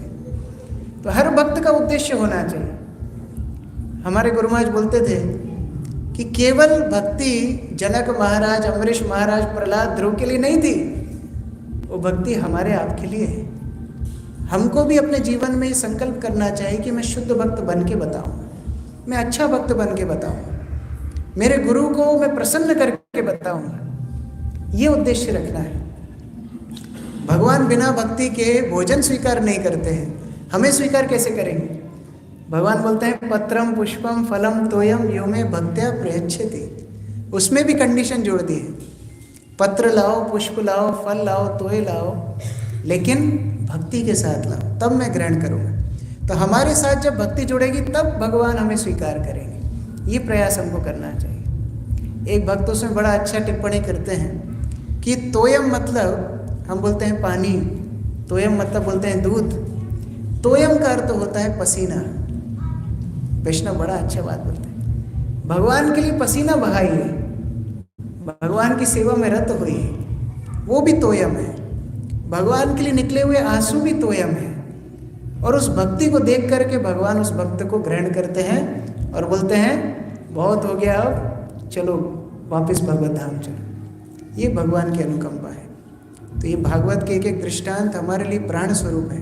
Speaker 1: तो हर भक्त का उद्देश्य होना चाहिए। हमारे गुरु महाराज बोलते थे कि केवल भक्ति जनक महाराज, अम्बरीश महाराज, प्रहलाद, ध्रुव के लिए नहीं थी, वो भक्ति हमारे आपके लिए है। हमको भी अपने जीवन में ये संकल्प करना चाहिए कि मैं शुद्ध भक्त बन के बताऊँगा, मैं अच्छा भक्त बन के बताऊँगा, मेरे गुरु को मैं प्रसन्न करके बताऊँगा। ये उद्देश्य रखना है। भगवान बिना भक्ति के भोजन स्वीकार नहीं करते हैं, हमें स्वीकार कैसे करेंगे? भगवान बोलते हैं पत्रम पुष्पम फलम तोयम यो में भक्त्या प्रयच्छति। उसमें भी कंडीशन जोड़ दी है, पत्र लाओ, पुष्प लाओ, फल लाओ, तोय लाओ, लेकिन भक्ति के साथ लाओ, तब मैं ग्रहण करूँगा। तो हमारे साथ जब भक्ति जुड़ेगी तब भगवान हमें स्वीकार करेंगे। ये प्रयास हमको करना चाहिए। एक भक्त उसमें बड़ा अच्छा टिप्पणी करते हैं कि तोयम मतलब हम बोलते हैं पानी, तोयम मतलब बोलते हैं दूध, तोयम का अर्थ होता है पसीना। वैष्णव बड़ा अच्छा बात बोलते हैं, भगवान के लिए पसीना बहाइए, भगवान की सेवा में रत हुई, वो भी तोयम है। भगवान के लिए निकले हुए आंसू भी तोयम है। और उस भक्ति को देख करके भगवान उस भक्त को ग्रहण करते हैं और बोलते हैं बहुत हो गया, अब चलो वापस भगवत धाम चलो। ये भगवान की अनुकंपा है। तो ये भागवत के एक एक दृष्टांत हमारे लिए प्राण स्वरूप है,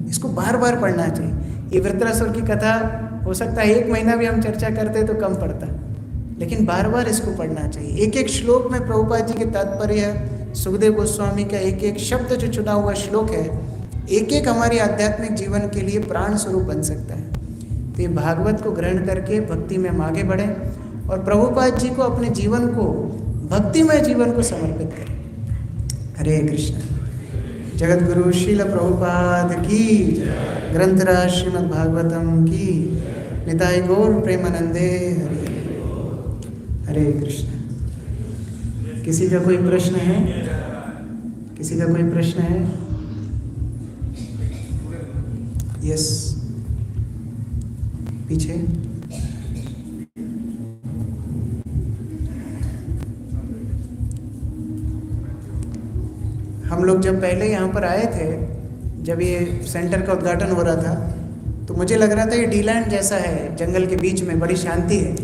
Speaker 1: इसको बार बार पढ़ना चाहिए। ये वृत्रासुर की कथा हो सकता है 1 महीना भी हम चर्चा करते तो कम पड़ता, लेकिन बार बार इसको पढ़ना चाहिए। एक एक श्लोक में प्रभुपाद जी के तात्पर्य, सुखदेव गोस्वामी का एक एक शब्द जो चुना हुआ श्लोक है, एक एक हमारी आध्यात्मिक जीवन के लिए प्राण स्वरूप बन सकता है। तो ये भागवत को ग्रहण करके भक्ति में हम आगे बढ़ें और प्रभुपाद जी को अपने जीवन को, भक्तिमय जीवन को समर्पित करें। हरे कृष्ण। जगत गुरु श्रील प्रभुपाद की, ग्रंथराज श्रीमद् भागवतम की, निताई गौर प्रेमानंदे हरे हरे कृष्ण। किसी का कोई प्रश्न है? किसी का कोई प्रश्न है? यस, पीछे। हम लोग जब पहले यहाँ पर आए थे, जब ये सेंटर का उद्घाटन हो रहा था, तो मुझे लग रहा था ये डीलैंड जैसा है, जंगल के बीच में बड़ी शांति है।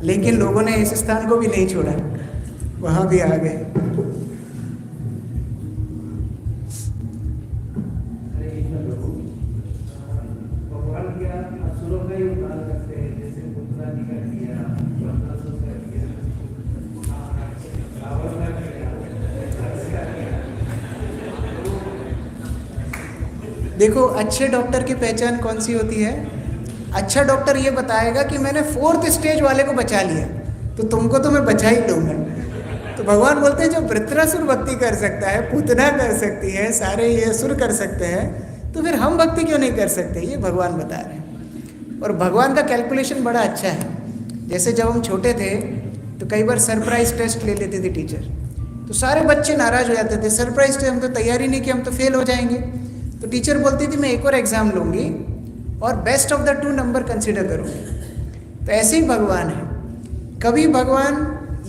Speaker 1: लेकिन लोगों ने इस स्थान को भी नहीं छोड़ा, वहाँ भी आ गए। देखो, अच्छे डॉक्टर की पहचान कौन सी होती है? अच्छा डॉक्टर ये बताएगा कि मैंने 4th स्टेज वाले को बचा लिया, तो तुमको तो मैं बचा ही लूँगा। तो भगवान बोलते हैं जो वृत्रासुर भक्ति कर सकता है, पूतना कर सकती है, सारे ये असुर कर सकते हैं, तो फिर हम भक्ति क्यों नहीं कर सकते? ये भगवान बता रहे हैं। और भगवान का कैलकुलेशन बड़ा अच्छा है। जैसे जब हम छोटे थे तो कई बार सरप्राइज टेस्ट ले लेते थे टीचर, तो सारे बच्चे नाराज हो जाते थे, सरप्राइज टेस्ट हम तो तैयारी नहीं की, हम तो फेल हो जाएंगे। तो टीचर बोलती थी मैं एक और एग्ज़ाम लूँगी और best of the 2 number consider करूँगी। तो ऐसे ही भगवान है। कभी भगवान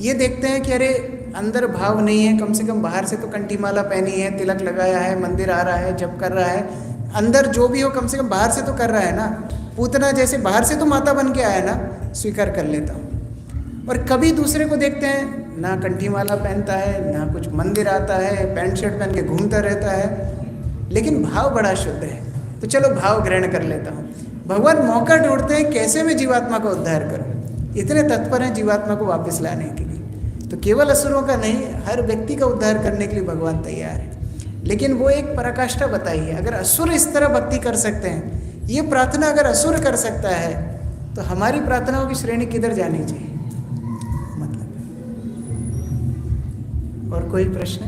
Speaker 1: ये देखते हैं कि अरे अंदर भाव नहीं है, कम से कम बाहर से तो कंठी माला पहनी है, तिलक लगाया है, मंदिर आ रहा है, जप कर रहा है, अंदर जो भी हो कम से कम बाहर से तो कर रहा है ना। पूतना जैसे बाहर से तो माता बन के आया ना, स्वीकार कर लेता हूँ। और कभी दूसरे को देखते हैं ना कंठी माला पहनता है, ना कुछ मंदिर आता है, पैंट शर्ट पहन के घूमता रहता है, लेकिन भाव बड़ा शुद्ध है, तो चलो भाव ग्रहण कर लेता हूँ। भगवान मौका ढूंढते हैं कैसे मैं जीवात्मा का उद्धार करूँ, इतने तत्पर हैं जीवात्मा को वापस लाने के लिए। तो केवल असुरों का नहीं, हर व्यक्ति का उद्धार करने के लिए भगवान तैयार है। लेकिन वो एक पराकाष्ठा बताई है। अगर असुर इस तरह भक्ति कर सकते हैं, ये प्रार्थना अगर असुर कर सकता है, तो हमारी प्रार्थनाओं की श्रेणी किधर जानी चाहिए मतलब। और कोई प्रश्न?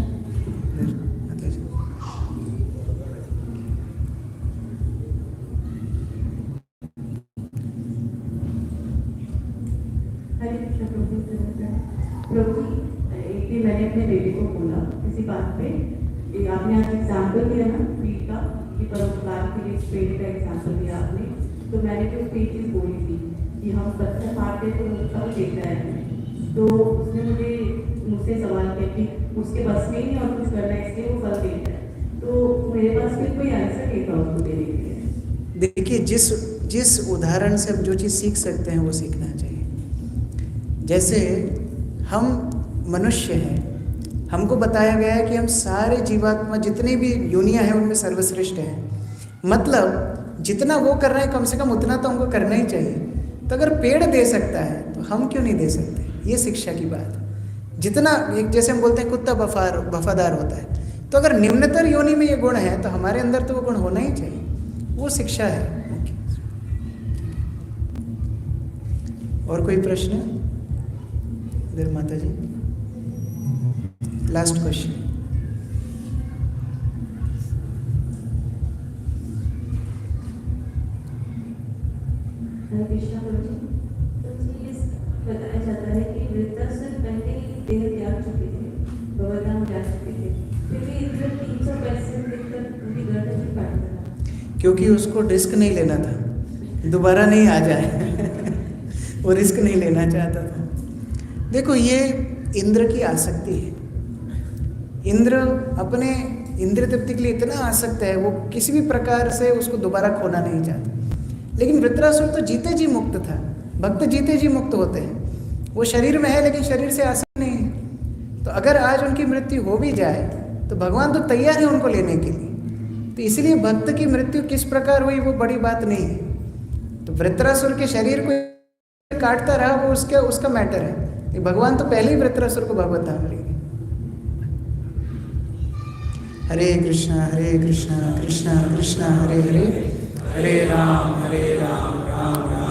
Speaker 2: प्रभु एक दिन मैंने अपने बेटे को बोला किसी बात पे, आपने आज एग्जाम्पल दिया ना पीठ का, कि परोपकार के लिए पेड़ का एग्जाम्पल दिया आपने, तो मैंने भी उसको एक चीज़ बोली थी कि हम पत्थर मारते तो उसका देता है। तो उसने मुझसे सवाल किया कि उसके बस में ही और कुछ करना है, इसलिए वो फल देता है। तो मेरे पास फिर कोई आंसर नहीं था उसको देने के लिए।
Speaker 1: देखिए, जिस उदाहरण से हम जो चीज़ सीख सकते हैं वो सीखना चाहिए। जैसे हम मनुष्य हैं, हमको बताया गया है कि हम सारे जीवात्मा जितनी भी योनियां हैं उनमें सर्वश्रेष्ठ हैं। मतलब जितना वो कर रहे हैं कम से कम उतना तो हमको करना ही चाहिए। तो अगर पेड़ दे सकता है तो हम क्यों नहीं दे सकते? ये शिक्षा की बात है। जितना एक जैसे हम बोलते हैं कुत्ता वफादार होता है, तो अगर निम्नतर योनि में ये गुण है तो हमारे अंदर तो वो गुण होना ही चाहिए। वो शिक्षा है मुख्य। और कोई प्रश्न? इधर माता जी, लास्ट क्वेश्चन।
Speaker 2: हरे कृष्णा प्रभु जी, तो मुझे ये बताया जाता है कि वृत्तासुर पहले ही देह त्याग चुके थे, भगवताम जा चुके थे, फिर भी इंद्र 300 पैसे देकर उनकी गर्दन भी काट दिया,
Speaker 1: क्योंकि उसको रिस्क नहीं लेना था, दोबारा नहीं आ जाए वो रिस्क नहीं लेना चाहता था। देखो, ये इंद्र की आसक्ति है। इंद्र अपने इंद्र तृप्ति के लिए इतना आसक्त है, वो किसी भी प्रकार से उसको दोबारा खोना नहीं चाहता। लेकिन वृत्रासुर तो जीते जी मुक्त था। भक्त जीते जी मुक्त होते हैं। वो शरीर में है लेकिन शरीर से आसक्त नहीं है। तो अगर आज उनकी मृत्यु हो भी जाए तो भगवान तो तैयार है उनको लेने के लिए। तो इसलिए भक्त की मृत्यु किस प्रकार हुई वो बड़ी बात नहीं है। तो वृत्रासुर के शरीर को काटता रहा वो उसका मैटर है। भगवान तो पहले ही वृत्रासुर को भगवत धाम लेंगे। हरे कृष्णा कृष्णा कृष्णा हरे हरे, हरे राम राम